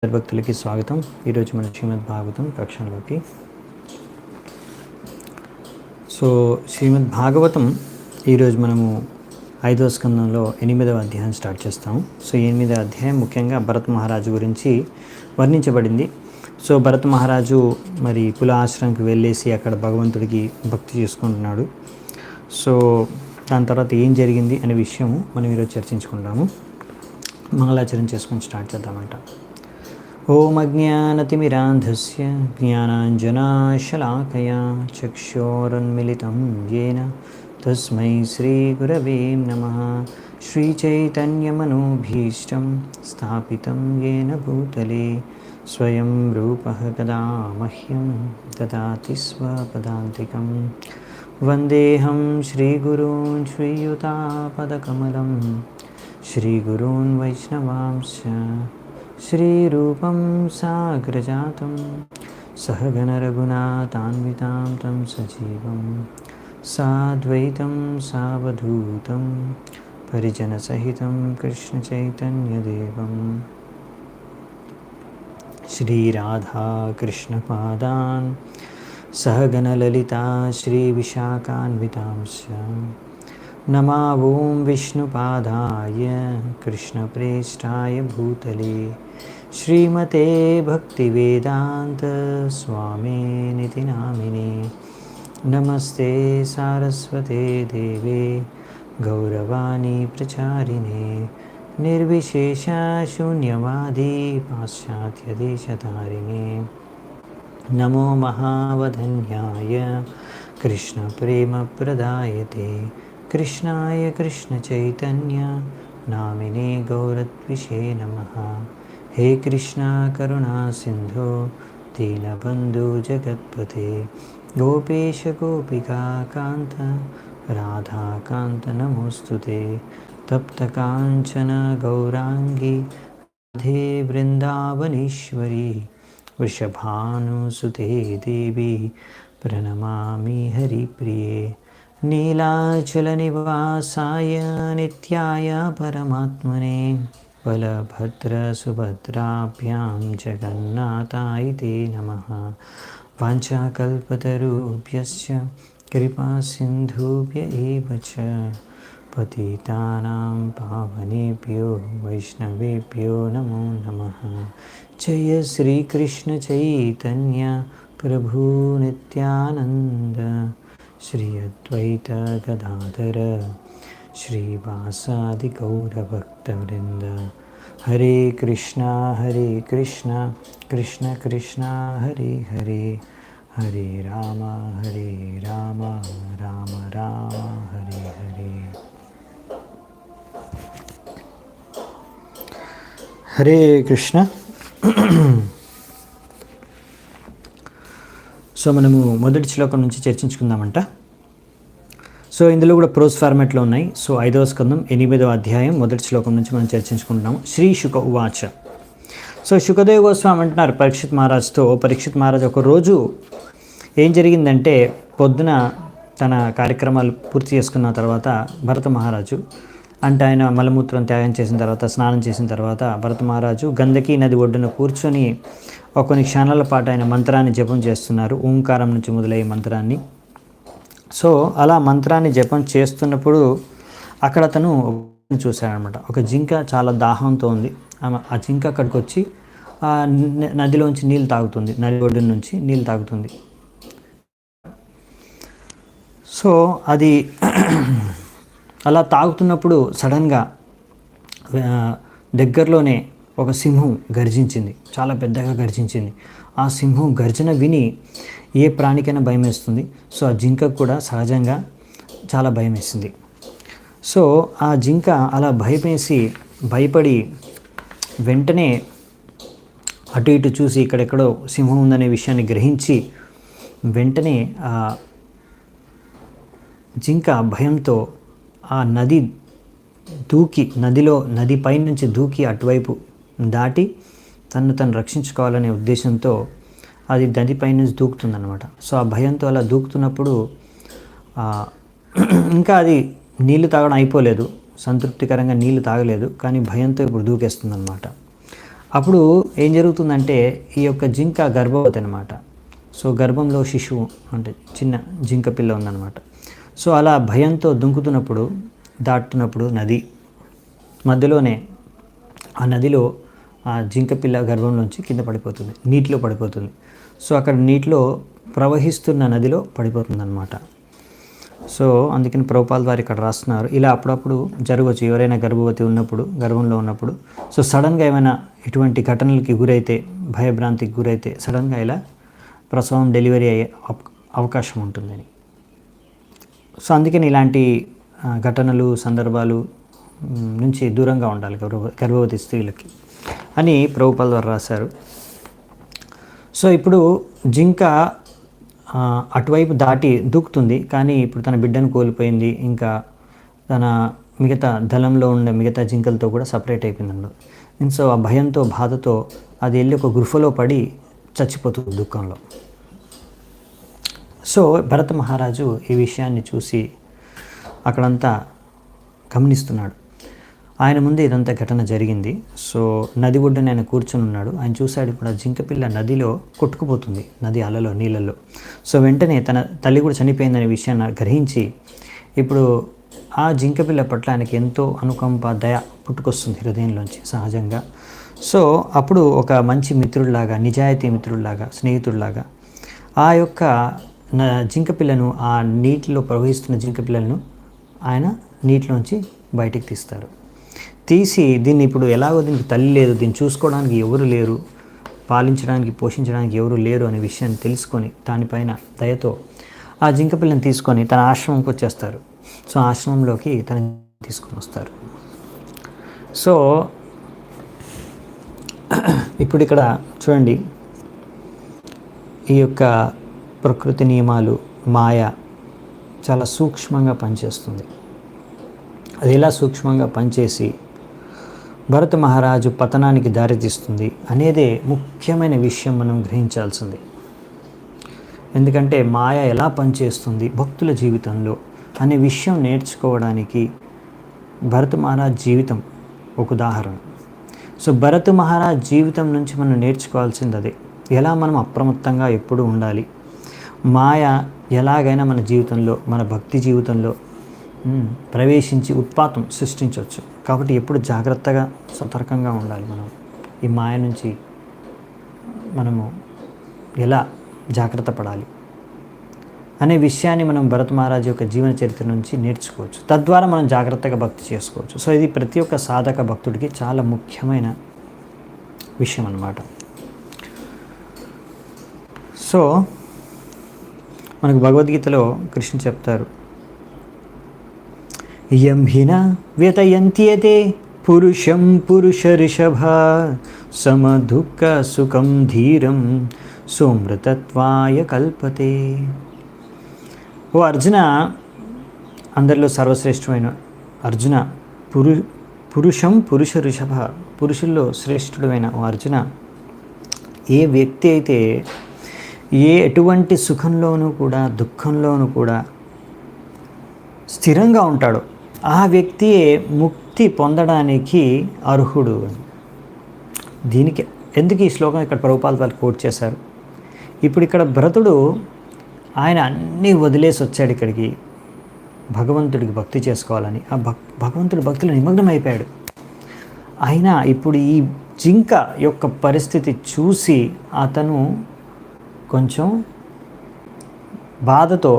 భక్తులకి స్వాగతం. ఈరోజు మన శ్రీమద్ భాగవతం కక్షంలోకి. శ్రీమద్ భాగవతం ఈరోజు మనము 5వ స్కందంలో 8వ అధ్యాయం స్టార్ట్ చేస్తాము. 8వ అధ్యాయం ముఖ్యంగా భరత మహారాజు గురించి వర్ణించబడింది. భరత మహారాజు మరి కుల ఆశ్రమంకి వెళ్ళేసి అక్కడ భగవంతుడికి భక్తి చేసుకుంటున్నాడు. దాని తర్వాత ఏం జరిగింది అనే విషయం మనం ఈరోజు చర్చించుకుంటాము. మంగళాచరణ చేసుకొని స్టార్ట్ చేద్దామంట. ఓం అజ్ఞానతిమిరాంధస్య జ్ఞానాంజనాశలాకయా చక్షోరున్మిళితం యేన తస్మై శ్రీగురవే నమః. శ్రీచైతన్యమనోభీష్టం స్థాపితం యేన భూతలే స్వయం రూపః కదా మహ్యం దదాతి స్వపదాంతికం. వందేహం శ్రీగురూన్ శ్రీయుతాపదకమలం శ్రీగురూన్ వైష్ణవాంశ్చ శ్రీరూపం సాగ్రజాతం సహగణ రఘునాథాన్వితాం తం సజీవం సాద్వైతం సావధూతం పరిజనసహితం కృష్ణచైతన్యదేవం శ్రీరాధాకృష్ణపాదాన్ సహగణలలితా శ్రీవిశాఖాన్వితాంశ్చ నమా ఓం విష్ణుపాదాయ కృష్ణప్రేష్ఠాయ భూతలే శ్రీమతే భక్తివేదాంత స్వామినితి నామినే. నమస్తే సారస్వతే దేవే గౌరవాణి ప్రచారిణే నిర్విశేష శూన్యవాది పాశ్చాత్యదేశతారిణే. నమో మహావధన్యాయ కృష్ణప్రేమప్రదాయతే కృష్ణాయ కృష్ణచైతన్య నామినే గౌరత్విషే నమః. హే కృష్ణ కరుణా సింధో దీనబంధు జగత్పతే గోపేశ గోపికా కాంత రాధాకాంత నమోస్తుతే. తప్త కాంచన గౌరాంగి రాధే బృందావనేశ్వరి వృషభానుసుతే దేవి ప్రణమామి హరిప్రియే. నీలాచలనివాసాయ నిత్యాయ పరమాత్మనే బలభద్రసుభద్రాభ్యాం జగన్నాథాయ తే నమః. వాంఛాకల్పతరుభ్యశ్చ కృపాసింధుభ్య ఏవ చ పతితానాం పావనేభ్యో వైష్ణవేభ్యో నమో నమః. జయ శ్రీకృష్ణ చైతన్య ప్రభు నిత్యానంద శ్రీ అద్వైత గదాధర శ్రీవాసాది గౌరభక్తవృంద. హరే కృష్ణ కృష్ణ కృష్ణ హరే హరే హరే రామ రామ రామ హరే హరే. హరే కృష్ణ. మనము మొదటి శ్లోకం నుంచి చర్చించుకుందామంట. ఇందులో కూడా ప్రోస్ ఫార్మాట్లో ఉన్నాయి. 5వ స్కందం 8వ అధ్యాయం మొదటి శ్లోకం నుంచి మనం చర్చించుకుంటున్నాము. శ్రీ శుక ఉవాచ. శుకదేవ్ గోస్వామి అంటున్నారు పరీక్షిత్ మహారాజ్తో, పరీక్షిత్ మహారాజ్ ఒకరోజు ఏం జరిగిందంటే, పొద్దున తన కార్యక్రమాలు పూర్తి చేసుకున్న తర్వాత భరత మహారాజు అంటే ఆయన మలమూత్రం త్యాగం చేసిన తర్వాత, స్నానం చేసిన తర్వాత భరత మహారాజు గంధకీ నది ఒడ్డున కూర్చొని కొన్ని క్షణాల పాటు ఆయన మంత్రాన్ని జపం చేస్తున్నారు. ఓంకారం నుంచి మొదలయ్యే మంత్రాన్ని. అలా మంత్రాన్ని జపం చేస్తున్నప్పుడు అక్కడ అతను చూశాడనమాట. ఒక జింక చాలా దాహంతో ఉంది. ఆ జింక అక్కడికి వచ్చి ఆ నదిలోంచి నీళ్ళు తాగుతుంది, నది ఒడ్డు నుంచి నీళ్ళు తాగుతుంది. అది అలా తాగుతున్నప్పుడు సడన్గా దగ్గరలోనే ఒక సింహం గర్జించింది, చాలా పెద్దగా గర్జించింది. ఆ సింహం గర్జన విని ఏ ప్రాణికైనా భయం వేస్తుంది. ఆ జింకకు కూడా సహజంగా చాలా భయం వేసింది. ఆ జింక అలా భయపడి వెంటనే అటు ఇటు చూసి ఇక్కడెక్కడో సింహం ఉందనే విషయాన్ని గ్రహించి వెంటనే ఆ జింక భయంతో ఆ నదిపై నుంచి దూకి అటువైపు దాటి తను రక్షించుకోవాలనే ఉద్దేశంతో అది నదిపై నుంచి దూకుతుందన్నమాట. ఆ భయంతో అలా దూకుతున్నప్పుడు ఇంకా అది నీళ్లు తాగడం అయిపోలేదు, సంతృప్తికరంగా నీళ్లు తాగలేదు, కానీ భయంతో ఇప్పుడు దూకేస్తుంది అనమాట. అప్పుడు ఏం జరుగుతుందంటే ఈ యొక్క జింక గర్భవతి అనమాట. సో గర్భంలో శిశువు అంటే చిన్న జింక పిల్ల ఉందన్నమాట. సో అలా భయంతో దుంకుతున్నప్పుడు దాటుతున్నప్పుడు నది మధ్యలోనే ఆ నదిలో ఆ జింక పిల్ల గర్భంలోంచి కింద పడిపోతుంది, నీటిలో పడిపోతుంది. సో అక్కడ నీటిలో ప్రవహిస్తున్న నదిలో పడిపోతుంది అనమాట. సో అందుకని ప్రభుపాల్ వారు ఇక్కడ రాస్తున్నారు, ఇలా అప్పుడప్పుడు జరగవచ్చు ఎవరైనా గర్భవతి ఉన్నప్పుడు, గర్భంలో ఉన్నప్పుడు. సో సడన్గా ఏమైనా ఇటువంటి ఘటనలకి గురైతే, భయభ్రాంతికి గురైతే సడన్గా ఇలా ప్రసవం డెలివరీ అయ్యే అవకాశం ఉంటుందని. సో అందుకని ఇలాంటి ఘటనలు సందర్భాలు నుంచి దూరంగా ఉండాలి గర్భవతి స్త్రీలకి అని ప్రభుపాల్ వారు రాశారు. సో ఇప్పుడు జింక అటువైపు దాటి దూకుతుంది, కానీ ఇప్పుడు తన బిడ్డను కోల్పోయింది, ఇంకా తన మిగతా దళంలో ఉండే మిగతా జింకలతో కూడా సపరేట్ అయిపోయింది. సో ఆ భయంతో బాధతో అది వెళ్ళి ఒక గుర్ఫలో పడి చచ్చిపోతుంది దుఃఖంలో. సో భరత మహారాజు ఈ విషయాన్ని చూసి అక్కడంతా గమనిస్తున్నాడు. ఆయన ముందు ఇదంతా ఘటన జరిగింది. సో నది ఒడ్డున ఆయన కూర్చొని ఉన్నాడు. ఆయన చూశాడు ఇప్పుడు ఆ జింకపిల్ల నదిలో కొట్టుకుపోతుంది, నది అలలో నీళ్ళల్లో. సో వెంటనే తన తల్లి కూడా చనిపోయిందనే విషయాన్ని గ్రహించి ఇప్పుడు ఆ జింకపిల్ల పట్ల ఆయనకి ఎంతో అనుకంప, దయ పుట్టుకొస్తుంది హృదయంలోంచి సహజంగా. సో అప్పుడు ఒక మంచి మిత్రుడిలాగా, నిజాయితీ మిత్రుడిలాగా, స్నేహితుడిలాగా ఆ యొక్క జింకపిల్లను, ఆ నీటిలో ప్రవహిస్తున్న జింకపిల్లలను ఆయన నీటిలోంచి బయటికి తీస్తారు. తీసి దీన్ని ఇప్పుడు ఎలాగో దీనికి తల్లి లేదు, దీన్ని చూసుకోవడానికి ఎవరు లేరు, పాలించడానికి పోషించడానికి ఎవరు లేరు అనే విషయాన్ని తెలుసుకొని దానిపైన దయతో ఆ జింకపిల్లని తీసుకొని తన ఆశ్రమంకి వచ్చేస్తారు. సో ఆశ్రమంలోకి తన తీసుకొని వస్తారు. సో ఇప్పుడు ఇక్కడ చూడండి, ఈ యొక్క ప్రకృతి నియమాలు, మాయ చాలా సూక్ష్మంగా పనిచేస్తుంది. అది ఎలా సూక్ష్మంగా పనిచేసి భరత మహారాజు పతనానికి దారితీస్తుంది అనేదే ముఖ్యమైన విషయం మనం గ్రహించాల్సింది. ఎందుకంటే మాయ ఎలా పనిచేస్తుంది భక్తుల జీవితంలో అనే విషయం నేర్చుకోవడానికి భరత మహారాజ్ జీవితం ఒక ఉదాహరణ. సో భరత మహారాజ్ జీవితం నుంచి మనం నేర్చుకోవాల్సింది అదే, ఎలా మనం అప్రమత్తంగా ఎప్పుడూ ఉండాలి. మాయ ఎలాగైనా మన జీవితంలో, మన భక్తి జీవితంలో ప్రవేశించి ఉత్పాతం సృష్టించవచ్చు. కాబట్టి ఎప్పుడు జాగ్రత్తగా, సతర్కంగా ఉండాలి. మనం ఈ మాయ నుంచి మనము ఎలా జాగ్రత్త పడాలి అనే విషయాన్ని మనం భరత మహారాజు యొక్క జీవన చరిత్ర నుంచి నేర్చుకోవచ్చు. తద్వారా మనం జాగ్రత్తగా భక్తి చేసుకోవచ్చు. సో ఇది ప్రతి ఒక్క సాధక భక్తుడికి చాలా ముఖ్యమైన విషయం అన్నమాట. సో మనకు భగవద్గీతలో కృష్ణుడు చెప్తారు, యం హిన వ్యతయంత్యతే పురుషం పురుష రిషభ సమదుఃఖ సుఖం ధీరం సోమృతత్వాయ కల్పతే. ఓ అర్జున, అందరిలో సర్వశ్రేష్ఠమైన అర్జున, పురుషం పురుష రిషభ, పురుషుల్లో శ్రేష్ఠుడైన ఓ అర్జున, ఏ వ్యక్తి అయితే ఎటువంటి సుఖంలోనూ కూడా దుఃఖంలోనూ కూడా స్థిరంగా ఉంటాడో ఆ వ్యక్తియే ముక్తి పొందడానికి అర్హుడు. దీనికి ఎందుకు ఈ శ్లోకం ఇక్కడ ప్రభుపాల్ వారు కోట్ చేశారు? ఇప్పుడు ఇక్కడ భరతుడు ఆయన అన్నీ వదిలేసి వచ్చాడు ఇక్కడికి భగవంతుడికి భక్తి చేసుకోవాలని. ఆ భగవంతుడి భక్తిలో నిమగ్నం అయిపోయాడు. అయినా ఇప్పుడు ఈ జింక యొక్క పరిస్థితి చూసి అతను కొంచెం బాధతో,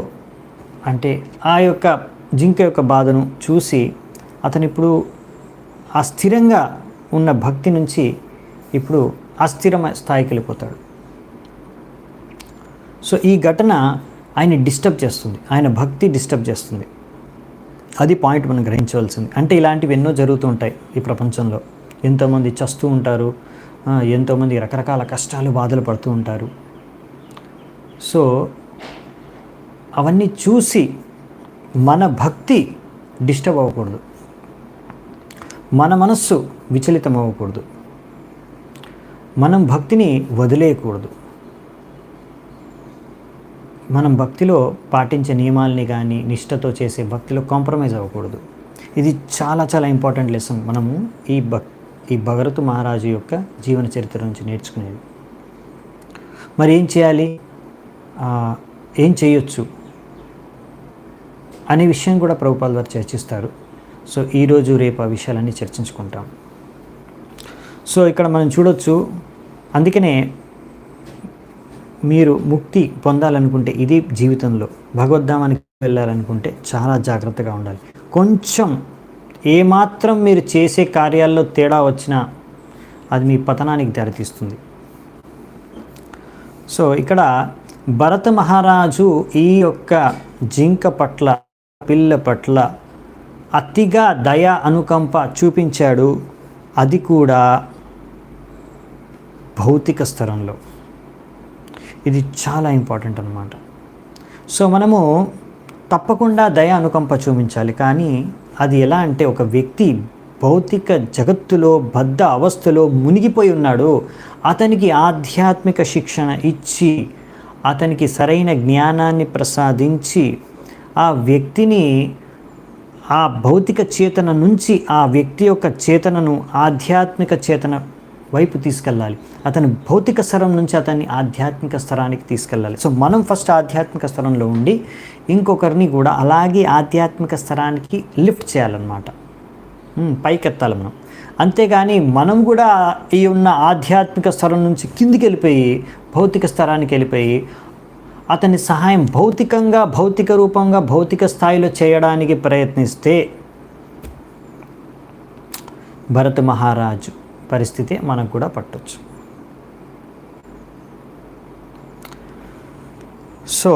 అంటే ఆ యొక్క జింక యొక్క బాధను చూసి అతను ఇప్పుడు ఆ స్థిరంగా ఉన్న భక్తి నుంచి ఇప్పుడు అస్థిరమైన స్థాయికి వెళ్ళిపోతాడు. సో ఈ ఘటన ఆయన డిస్టర్బ్ చేస్తుంది, ఆయన భక్తి డిస్టర్బ్ చేస్తుంది. అది పాయింట్ మనం గ్రహించవలసింది. అంటే ఇలాంటివి ఎన్నో జరుగుతూ ఉంటాయి ఈ ప్రపంచంలో. ఎంతోమంది చస్తూ ఉంటారు, ఎంతోమంది రకరకాల కష్టాలు బాధలు పడుతూ ఉంటారు. సో అవన్నీ చూసి మన భక్తి డిస్టర్బ్ అవ్వకూడదు, మన మనస్సు విచలితం అవ్వకూడదు, మనం భక్తిని వదిలేయకూడదు. మనం భక్తిలో పాటించే నియమాల్ని కానీ నిష్ఠతో చేసే భక్తిలో కాంప్రమైజ్ అవ్వకూడదు. ఇది చాలా చాలా ఇంపార్టెంట్ లెసన్. మనము ఈ భగరథ మహారాజు యొక్క జీవన చరిత్ర నుంచి నేర్చుకునేది. మరి ఏం చేయాలి, ఏం చేయొచ్చు అనే విషయం కూడా ప్రభుపాల్ వారు చర్చిస్తారు. సో ఈరోజు రేపు ఆ విషయాలన్నీ చర్చించుకుంటాం. సో ఇక్కడ మనం చూడొచ్చు, అందుకనే మీరు ముక్తి పొందాలనుకుంటే, ఇది జీవితంలో భగవద్ధామానికి వెళ్ళాలనుకుంటే చాలా జాగ్రత్తగా ఉండాలి. కొంచెం ఏమాత్రం మీరు చేసే కార్యాల్లో తేడా వచ్చినా అది మీ పతనానికి దారితీస్తుంది. సో ఇక్కడ భరత మహారాజు ఈ యొక్క జింక పట్ల, పిల్ల పట్ల అతిగా దయ అనుకంప చూపించాడు. అది కూడా భౌతిక స్తరంలో. ఇది చాలా ఇంపార్టెంట్ అన్నమాట. సో మనము తప్పకుండా దయ అనుకంప చూపించాలి. కానీ అది ఎలా అంటే, ఒక వ్యక్తి భౌతిక జగత్తులో బద్ధ అవస్థలో మునిగిపోయి ఉన్నాడు, అతనికి ఆధ్యాత్మిక శిక్షణ ఇచ్చి అతనికి సరైన జ్ఞానాన్ని ప్రసాదించి ఆ వ్యక్తిని ఆ భౌతిక చేతన నుంచి ఆ వ్యక్తి యొక్క చేతనను ఆధ్యాత్మిక చేతన వైపు తీసుకెళ్ళాలి. అతని భౌతిక స్తరం నుంచి అతన్ని ఆధ్యాత్మిక స్తరానికి తీసుకెళ్ళాలి. సో మనం ఫస్ట్ ఆధ్యాత్మిక స్తరంలో ఉండి ఇంకొకరిని కూడా అలాగే ఆధ్యాత్మిక స్తరానికి లిఫ్ట్ చేయాలన్నమాట, పైకెత్తాలి మనం. అంతేగాని మనం కూడా ఈ ఉన్న ఆధ్యాత్మిక స్తరం నుంచి కిందికి వెళ్ళిపోయి భౌతిక స్తరానికి వెళ్ళిపోయి అతని సహాయం భౌతికంగా, భౌతిక రూపంగా, భౌతిక స్థాయిలో చేయడానికి ప్రయత్నిస్తే భరత మహారాజు పరిస్థితి మనకు కూడా పట్టొచ్చు. సో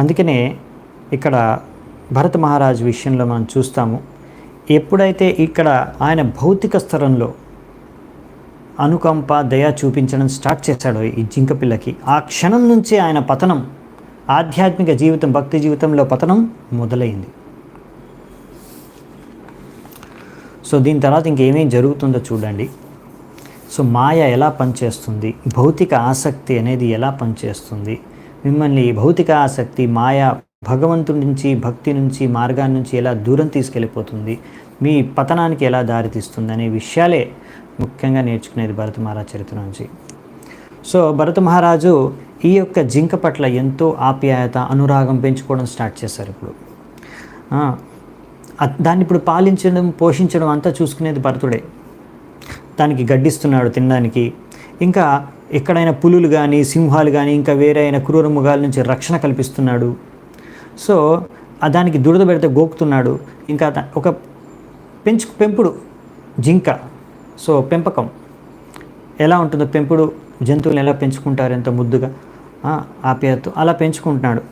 అందుకనే ఇక్కడ భరత మహారాజు విషయంలో మనం చూస్తాము, ఎప్పుడైతే ఇక్కడ ఆయన భౌతిక స్తరంలో అనుకంప, దయ చూపించడం స్టార్ట్ చేశాడో ఈ జింక పిల్లకి, ఆ క్షణం నుంచే ఆయన పతనం, ఆధ్యాత్మిక జీవితం, భక్తి జీవితంలో పతనం మొదలైంది. సో దీని తర్వాత ఇంకేమేం జరుగుతుందో చూడండి. సో మాయ ఎలా పనిచేస్తుంది, భౌతిక ఆసక్తి అనేది ఎలా పనిచేస్తుంది, మిమ్మల్ని భౌతిక ఆసక్తి, మాయ భగవంతుడి నుంచి, భక్తి నుంచి, మార్గాన్ని నుంచి ఎలా దూరం తీసుకెళ్ళిపోతుంది, మీ పతనానికి ఎలా దారితీస్తుంది అనే విషయాలే ముఖ్యంగా నేర్చుకునేది భరత మహారాజు చరిత్ర నుంచి. సో భరత మహారాజు ఈ యొక్క జింక పట్ల ఎంతో ఆప్యాయత, అనురాగం పెంచుకోవడం స్టార్ట్ చేశారు. ఇప్పుడు దాన్ని ఇప్పుడు పాలించడం, పోషించడం అంతా చూసుకునేది భరతుడే. దానికి గడ్డిస్తున్నాడు తినడానికి, ఇంకా ఎక్కడైనా పులులు కానీ, సింహాలు కానీ, ఇంకా వేరే అయిన క్రూర మృగాల నుంచి రక్షణ కల్పిస్తున్నాడు. సో దానికి దురద పెడితే గోకుతున్నాడు. ఇంకా ఒక పెంపుడు జింక, సో పెంపకం ఎలా ఉంటుందో, పెంపుడు జంతువులు ఎలా పెంచుకుంటారు ఎంతో ముద్దుగా, ఆప్యాయతతో అలా పెంచుకుంటున్నాడు.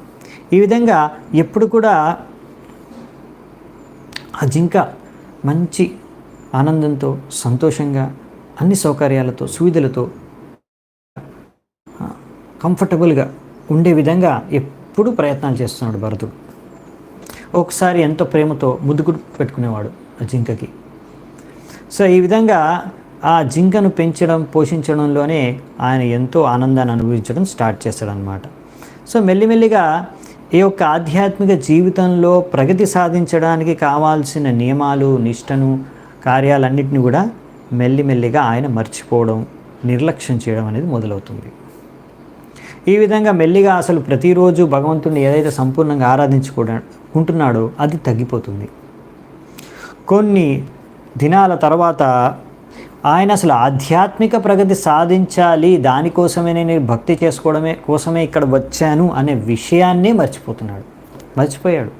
ఈ విధంగా ఎప్పుడు కూడా ఆ జింక మంచి ఆనందంతో, సంతోషంగా, అన్ని సౌకర్యాలతో, సువిధులతో, కంఫర్టబుల్గా ఉండే విధంగా ఎప్పుడూ ప్రయత్నాలు చేస్తున్నాడు భరతుడు. ఒకసారి ఎంతో ప్రేమతో ముద్దుకు పెట్టుకునేవాడు ఆ జింకకి. సో ఈ విధంగా ఆ జింకను పెంచడం, పోషించడంలోనే ఆయన ఎంతో ఆనందాన్ని అనుభవించడం స్టార్ట్ చేశాడనమాట. సో మెల్లిమెల్లిగా ఈ యొక్క ఆధ్యాత్మిక జీవితంలో ప్రగతి సాధించడానికి కావాల్సిన నియమాలు, నిష్టను, కార్యాలన్నింటినీ కూడా మెల్లిమెల్లిగా ఆయన మర్చిపోవడం, నిర్లక్ష్యం చేయడం అనేది మొదలవుతుంది. ఈ విధంగా మెల్లిగా అసలు ప్రతిరోజు భగవంతుడిని ఏదైతే సంపూర్ణంగా ఆరాధించుకుంటున్నాడో అది తగ్గిపోతుంది. కొన్ని దినాల తర్వాత ఆయన అసలు ఆధ్యాత్మిక ప్రగతి సాధించాలి, దానికోసమే నేను భక్తి చేసుకోవడమే కోసమే ఇక్కడ వచ్చాను అనే విషయాన్నే మర్చిపోయాడు.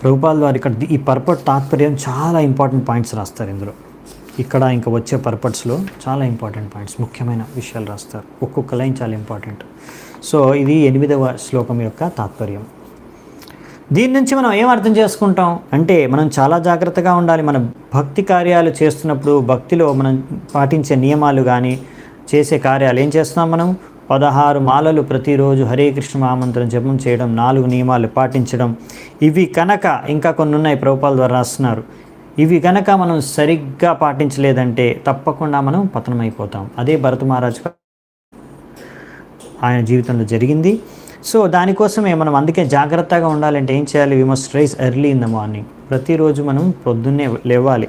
ప్రభుపాల్ వారు ఇక్కడ ఈ పర్పట్ తాత్పర్యం చాలా ఇంపార్టెంట్ పాయింట్స్ రాస్తారు ఇందులో. ఇక్కడ ఇంకా వచ్చే పర్పట్స్లో చాలా ఇంపార్టెంట్ పాయింట్స్, ముఖ్యమైన విషయాలు రాస్తారు. ఒక్కొక్క లైన్ చాలా ఇంపార్టెంట్. సో ఇది 8వ శ్లోకం యొక్క తాత్పర్యం. దీని నుంచి మనం ఏం అర్థం చేసుకుంటాం అంటే, మనం చాలా జాగ్రత్తగా ఉండాలి. మన భక్తి కార్యాలు చేస్తున్నప్పుడు, భక్తిలో మనం పాటించే నియమాలు కానీ, చేసే కార్యాలు ఏం చేస్తున్నాం మనం, 16 మాలలు ప్రతిరోజు హరే కృష్ణ మహామంత్రం జపం చేయడం, 4 నియమాలు పాటించడం, ఇవి కనుక ఇంకా కొన్ని ఉన్నాయి ప్రభుపాల్ ద్వారా రాస్తున్నారు, ఇవి కనుక మనం సరిగ్గా పాటించలేదంటే తప్పకుండా మనం పతనమైపోతాం. అదే భరత మహారాజు ఆయన జీవితంలో జరిగింది. సో దానికోసమే మనం అందుకే జాగ్రత్తగా ఉండాలంటే ఏం చేయాలి? We must rise early in the morning. ప్రతిరోజు మనం పొద్దున్నే లేవాలి,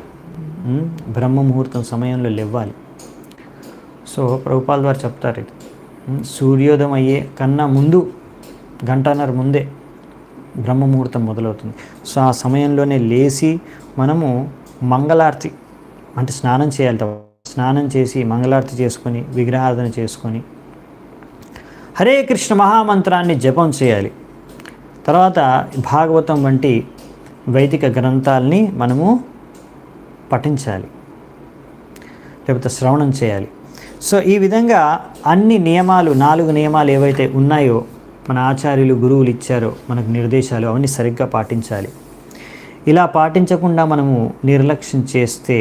బ్రహ్మ ముహూర్తం సమయంలో లేవాలి. సో ప్రభుపాల్ వారు చెప్తారు ఇది, సూర్యోదయం అయ్యే కన్నా ముందు గంటన్నర ముందే బ్రహ్మ ముహూర్తం మొదలవుతుంది. సో ఆ సమయంలోనే లేచి మనము మంగళారతి అంటే స్నానం చేయాలి. స్నానం చేసి మంగళారతి చేసుకొని విగ్రహారాధన చేసుకొని హరే కృష్ణ మహామంత్రాన్ని జపం చేయాలి. తర్వాత భాగవతం వంటి వైదిక గ్రంథాలని మనము పఠించాలి, లేకపోతే శ్రవణం చేయాలి. సో ఈ విధంగా అన్ని నియమాలు, 4 నియమాలు ఏవైతే ఉన్నాయో మన ఆచార్యులు గురువులు ఇచ్చారో మనకు నిర్దేశాలు, అవన్నీ సరిగ్గా పాటించాలి. ఇలా పాటించకుండా మనము నిర్లక్ష్యం చేస్తే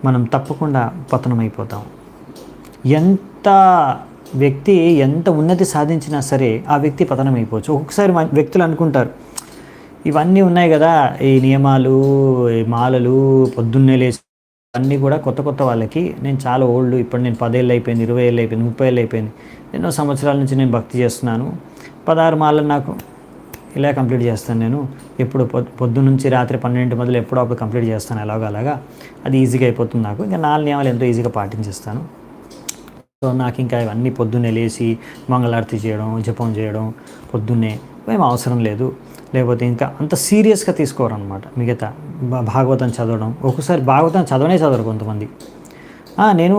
మనం తప్పకుండా పతనమైపోతాం. ఎంత వ్యక్తి ఎంత ఉన్నతి సాధించినా సరే ఆ వ్యక్తి పతనమైపోవచ్చు. ఒక్కొక్కసారి వ్యక్తులు అనుకుంటారు ఇవన్నీ ఉన్నాయి కదా, ఈ నియమాలు, ఈ మాలలు, పొద్దున్నే లేచి అన్నీ కూడా కొత్త కొత్త వాళ్ళకి, నేను చాలా ఓల్డ్, ఇప్పుడు నేను 10 ఏళ్ళు అయిపోయింది, 20 ఏళ్ళు అయిపోయింది, 30 ఏళ్ళు అయిపోయింది, ఎన్నో సంవత్సరాల నుంచి నేను భక్తి చేస్తున్నాను, 16 మాలలు నాకు ఇలా కంప్లీట్ చేస్తాను, నేను ఎప్పుడు పొద్దు నుంచి రాత్రి 12 మొదలు ఎప్పుడో అప్పుడు కంప్లీట్ చేస్తాను, అలాగా అది ఈజీగా అయిపోతుంది నాకు, ఇంకా 4 నియమాలు ఎంతో ఈజీగా పాటించేస్తాను. సో నాకు ఇంకా ఇవన్నీ పొద్దున్నే లేచి మంగళారతి చేయడం, జపం చేయడం పొద్దున్నే ఏం అవసరం లేదు. లేకపోతే ఇంకా అంత సీరియస్గా తీసుకోరు అనమాట. మిగతా భాగవతం చదవడం, ఒక్కోసారి భాగవతం చదవరు కొంతమంది. నేను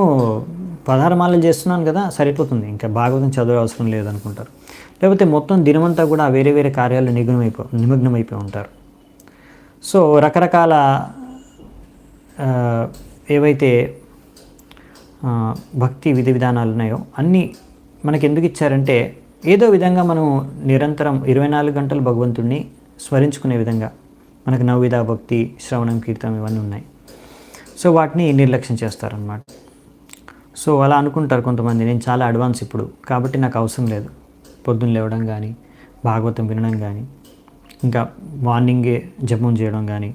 16 మాలలు చేస్తున్నాను కదా సరిపోతుంది, ఇంకా భాగవతం చదివే అవసరం లేదనుకుంటారు. లేకపోతే మొత్తం దినమంతా కూడా వేరే వేరే కార్యాలు నిమగ్నమైపోయి ఉంటారు. సో రకరకాల ఏవైతే భక్తి విధి విధానాలు ఉన్నాయో అన్నీ మనకి ఎందుకు ఇచ్చారంటే ఏదో విధంగా మనం నిరంతరం 24 గంటలు భగవంతుడిని స్మరించుకునే విధంగా మనకు నవవిధ భక్తి, శ్రవణం, కీర్తనం ఇవన్నీ ఉన్నాయి. సో వాటిని నిర్లక్ష్యం చేస్తారనమాట. సో అలా అనుకుంటారు కొంతమంది, నేను చాలా అడ్వాన్స్ ఇప్పుడు కాబట్టి నాకు అవసరం లేదు పొద్దున్న లేవడం కానీ, భాగవతం వినడం కానీ, ఇంకా మార్నింగే జపం చేయడం కానీ,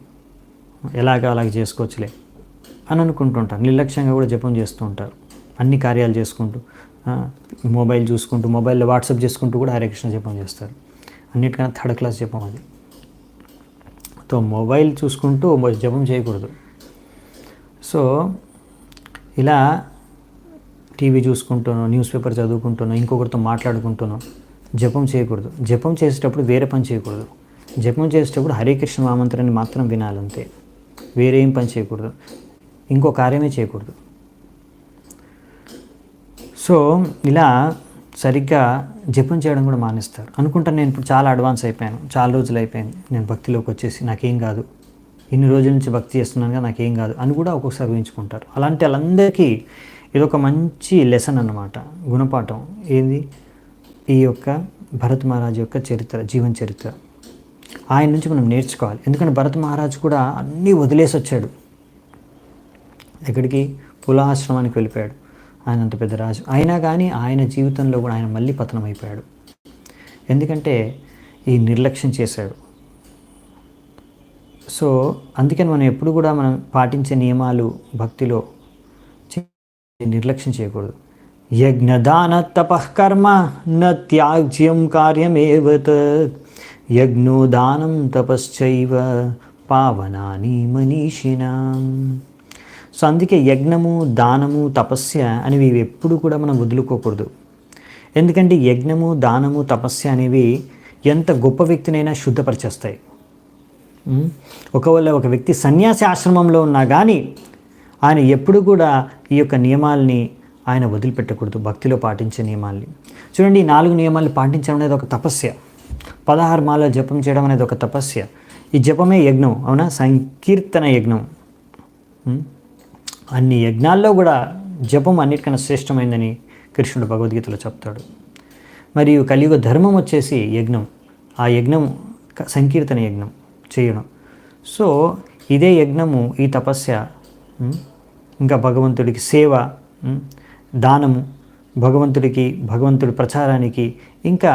అలాగే చేసుకోవచ్చులే అని అనుకుంటుంటారు. నిర్లక్ష్యంగా కూడా జపం చేస్తూ ఉంటారు, అన్ని కార్యాలు చేసుకుంటూ, మొబైల్ చూసుకుంటూ, మొబైల్లో వాట్సాప్ చేసుకుంటూ కూడా హరే కృష్ణ జపం చేస్తారు. అన్నిటికన్నా 3rd క్లాస్ జపం అది. సో మొబైల్ చూసుకుంటూ జపం చేయకూడదు. సో ఇలా టీవీ చూసుకుంటూనో, న్యూస్ పేపర్ చదువుకుంటూనో, ఇంకొకరితో మాట్లాడుకుంటూనో జపం చేయకూడదు. జపం చేసేటప్పుడు వేరే పని చేయకూడదు. జపం చేసేటప్పుడు హరే కృష్ణ మహామంత్రాన్ని మాత్రం వినాలంతే, వేరే ఏం పని చేయకూడదు, ఇంకో కార్యమే చేయకూడదు. సో ఇలా సరిగ్గా జపం చేయడం కూడా మానేస్తారు. అనుకుంటాను నేను ఇప్పుడు చాలా అడ్వాన్స్ అయిపోయాను, చాలా రోజులు అయిపోయింది, నేను భక్తిలోకి వచ్చేసి నాకేం కాదు, ఇన్ని రోజుల నుంచి భక్తి చేస్తున్నాను కదా నాకేం కాదు అని కూడా ఒక్కొక్కసారి ఊహించుకుంటారు. అలాంటి వాళ్ళందరికీ ఇదొక మంచి లెసన్ అన్నమాట, గుణపాఠం. ఏంది? ఈ యొక్క భరత్ మహారాజ్ యొక్క చరిత్ర, జీవన చరిత్ర ఆయన నుంచి మనం నేర్చుకోవాలి. ఎందుకంటే భరత్ మహారాజ్ కూడా అన్నీ వదిలేసి వచ్చాడు. ఎక్కడికి? పులాశ్రమానికి వెళ్ళిపోయాడు. ఆయన అంత పెద్ద రాజు అయినా కానీ ఆయన జీవితంలో కూడా ఆయన మళ్ళీ పతనం అయిపోయాడు. ఎందుకంటే ఈ నిర్లక్ష్యం చేశాడు. సో అందుకని మనం ఎప్పుడు కూడా మనం పాటించే నియమాలు భక్తిలో నిర్లక్ష్యం చేయకూడదు. యజ్ఞదాన తపఃకర్మ న త్యాజ్యం కార్యమేవ తత్ యజ్ఞో దానం తపశ్చైవ పావనాని మనీషిణాం. సో అందుకే యజ్ఞము, దానము, తపస్య అనేవి ఎప్పుడు కూడా మనం వదులుకోకూడదు. ఎందుకంటే యజ్ఞము, దానము, తపస్య అనేవి ఎంత గొప్ప వ్యక్తినైనా శుద్ధపరిచేస్తాయి. ఒకవేళ ఒక వ్యక్తి సన్యాసి ఆశ్రమంలో ఉన్నా కానీ ఆయన ఎప్పుడు కూడా ఈ యొక్క నియమాల్ని ఆయన వదిలిపెట్టకూడదు, భక్తిలో పాటించే నియమాల్ని. చూడండి, ఈ 4 నియమాలు పాటించడం అనేది ఒక తపస్య. 16 మాల జపం చేయడం అనేది ఒక తపస్య. ఈ జపమే యజ్ఞం, అవునా? సంకీర్తన యజ్ఞం. అన్ని యజ్ఞాల్లో కూడా జపం అన్నిటికన్నా శ్రేష్టమైందని కృష్ణుడు భగవద్గీతలో చెప్తాడు. మరియు కలియుగ ధర్మం వచ్చేసి యజ్ఞం. ఆ యజ్ఞం సంకీర్తన యజ్ఞం చేయడం. సో ఇదే యజ్ఞము, ఈ తపస్య, ఇంకా భగవంతుడికి సేవ, దానము, భగవంతుడి ప్రచారానికి, ఇంకా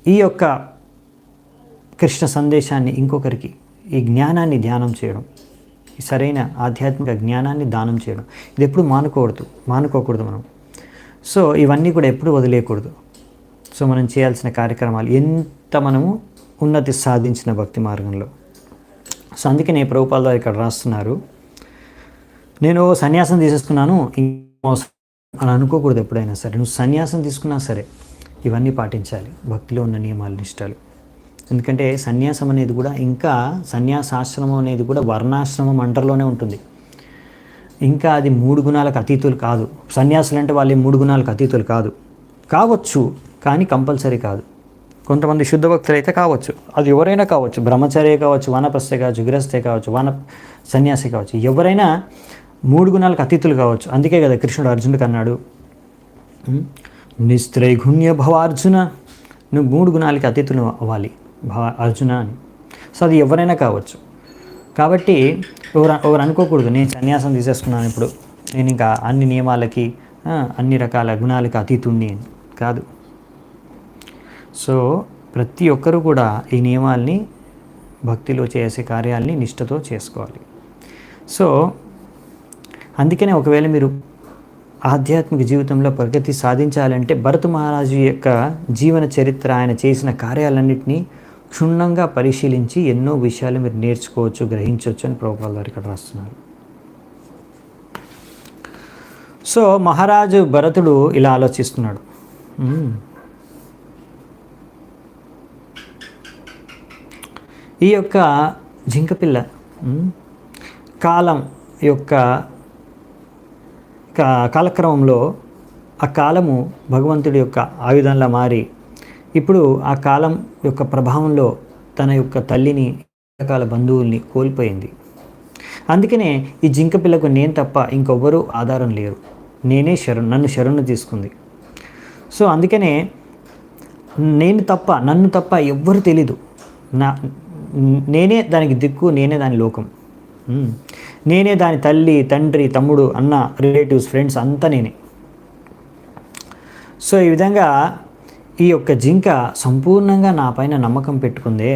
ఈ యొక్క కృష్ణ సందేశాన్ని ఇంకొకరికి, ఈ జ్ఞానాన్ని ధ్యానం చేయడం, ఈ సరైన ఆధ్యాత్మిక జ్ఞానాన్ని దానం చేయడం, ఇది ఎప్పుడు మానుకోకూడదు మనం. సో ఇవన్నీ కూడా ఎప్పుడు వదిలేయకూడదు. సో మనం చేయాల్సిన కార్యక్రమాలు ఎంత మనము ఉన్నతి సాధించిన భక్తి మార్గంలో. సో అందుకనే ప్రభుపాల్ వారు ఇక్కడ రాస్తున్నారు, నేను సన్యాసం తీసేసుకున్నాను అని అనుకోకూడదు. ఎప్పుడైనా సరే నువ్వు సన్యాసం తీసుకున్నా సరే ఇవన్నీ పాటించాలి, భక్తిలో ఉన్న నియమాలు నిష్టాలు. ఎందుకంటే సన్యాసం అనేది కూడా, ఇంకా సన్యాసాశ్రమం అనేది కూడా వర్ణాశ్రమం అంటర్లోనే ఉంటుంది. ఇంకా అది 3 గుణాలకు అతీతులు కాదు. సన్యాసులు అంటే వాళ్ళు 3 గుణాలకు అతీతులు కావచ్చు, కానీ కంపల్సరీ కాదు. కొంతమంది శుద్ధ భక్తులు అయితే కావచ్చు, అది ఎవరైనా కావచ్చు, బ్రహ్మచారి కావచ్చు, వానప్రస్థే కావచ్చు, గృహస్థే కావచ్చు, సన్యాసి కావచ్చు, ఎవరైనా 3 గుణాలకు అతీతులు కావచ్చు. అందుకే కదా కృష్ణుడు అర్జునుడికి అన్నాడు, నిస్త్రైగుణ్య భవ అర్జున, నువ్వు 3 గుణాలకి అతీతులు అవ్వాలి అర్జున అని. సో అది ఎవరైనా కావచ్చు. కాబట్టి ఎవరు అనుకోకూడదు నేను సన్యాసం తీసేసుకున్నాను, ఇప్పుడు నేను ఇంకా అన్ని నియమాలకి అన్ని రకాల గుణాలకి అతీతుణ్ణి కాదు. సో ప్రతి ఒక్కరూ కూడా ఈ నియమాల్ని, భక్తిలో చేసే కార్యాలని నిష్ఠతో చేసుకోవాలి. సో అందుకనే ఒకవేళ మీరు ఆధ్యాత్మిక జీవితంలో ప్రగతి సాధించాలంటే భరత మహారాజు యొక్క జీవన చరిత్ర, ఆయన చేసిన కార్యాలన్నింటినీ క్షుణ్ణంగా పరిశీలించి ఎన్నో విషయాలు మీరు నేర్చుకోవచ్చు, గ్రహించవచ్చు అని ప్రభుపాల్ వారు ఇక్కడ రాస్తున్నారు. సో మహారాజు భరతుడు ఇలా ఆలోచిస్తున్నాడు, ఈ యొక్క జింకపిల్ల కాలం యొక్క కాలక్రమంలో ఆ కాలము భగవంతుడి యొక్క ఆయుధంలా మారి ఇప్పుడు ఆ కాలం యొక్క ప్రభావంలో తన యొక్క తల్లిని, రకాల బంధువుల్ని కోల్పోయింది. అందుకనే ఈ జింక పిల్లకు నేను తప్ప ఇంకొవ్వరూ ఆధారం లేరు, నేనే నన్ను శరణు తీసుకుంది. సో అందుకనే నన్ను తప్ప ఎవ్వరు తెలీదు, నేనే దానికి దిక్కు, నేనే దాని లోకం, నేనే దాని తల్లి, తండ్రి, తమ్ముడు, అన్న, రిలేటివ్స్, ఫ్రెండ్స్ అంతా నేనే. సో ఈ విధంగా ఈ యొక్క జింక సంపూర్ణంగా నా పైన నమ్మకం పెట్టుకుందే.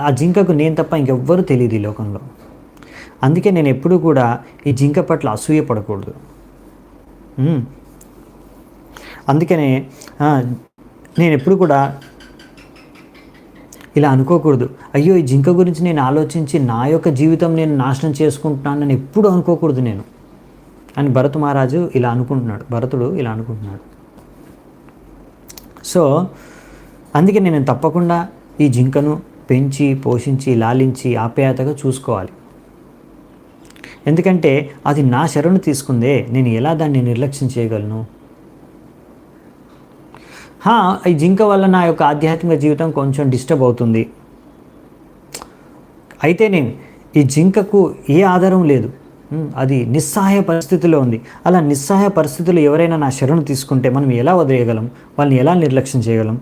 ఆ జింకకు నేను తప్ప ఇంకెవ్వరూ తెలియదు ఈ లోకంలో. అందుకే నేను ఎప్పుడూ కూడా ఈ జింక పట్ల అసూయ పడకూడదు. అందుకనే నేను ఎప్పుడు కూడా ఇలా అనుకోకూడదు, అయ్యో ఈ జింక గురించి నేను ఆలోచించి నా యొక్క జీవితం నేను నాశనం చేసుకుంటున్నానని ఎప్పుడు అనుకోకూడదు నేను అని భరత మహారాజు ఇలా అనుకుంటున్నాడు, భరతుడు ఇలా అనుకుంటున్నాడు. సో అందుకే నేను తప్పకుండా ఈ జింకను పెంచి, పోషించి, లాలించి, ఆప్యాయతగా చూసుకోవాలి. ఎందుకంటే అది నా శరణు తీసుకుందే, నేను ఎలా దాన్ని నిర్లక్ష్యం చేయగలను? ఈ జింక వల్ల నా యొక్క ఆధ్యాత్మిక జీవితం కొంచెం డిస్టర్బ్ అవుతుంది. అయితే నేను ఈ జింకకు ఏ ఆధారం లేదు, అది నిస్సహాయ పరిస్థితిలో ఉంది. అలా నిస్సహాయ పరిస్థితుల్లో ఎవరైనా నా శరణు తీసుకుంటే మనం ఎలా వదిలేయగలం? వాళ్ళని ఎలా నిర్లక్ష్యం చేయగలం?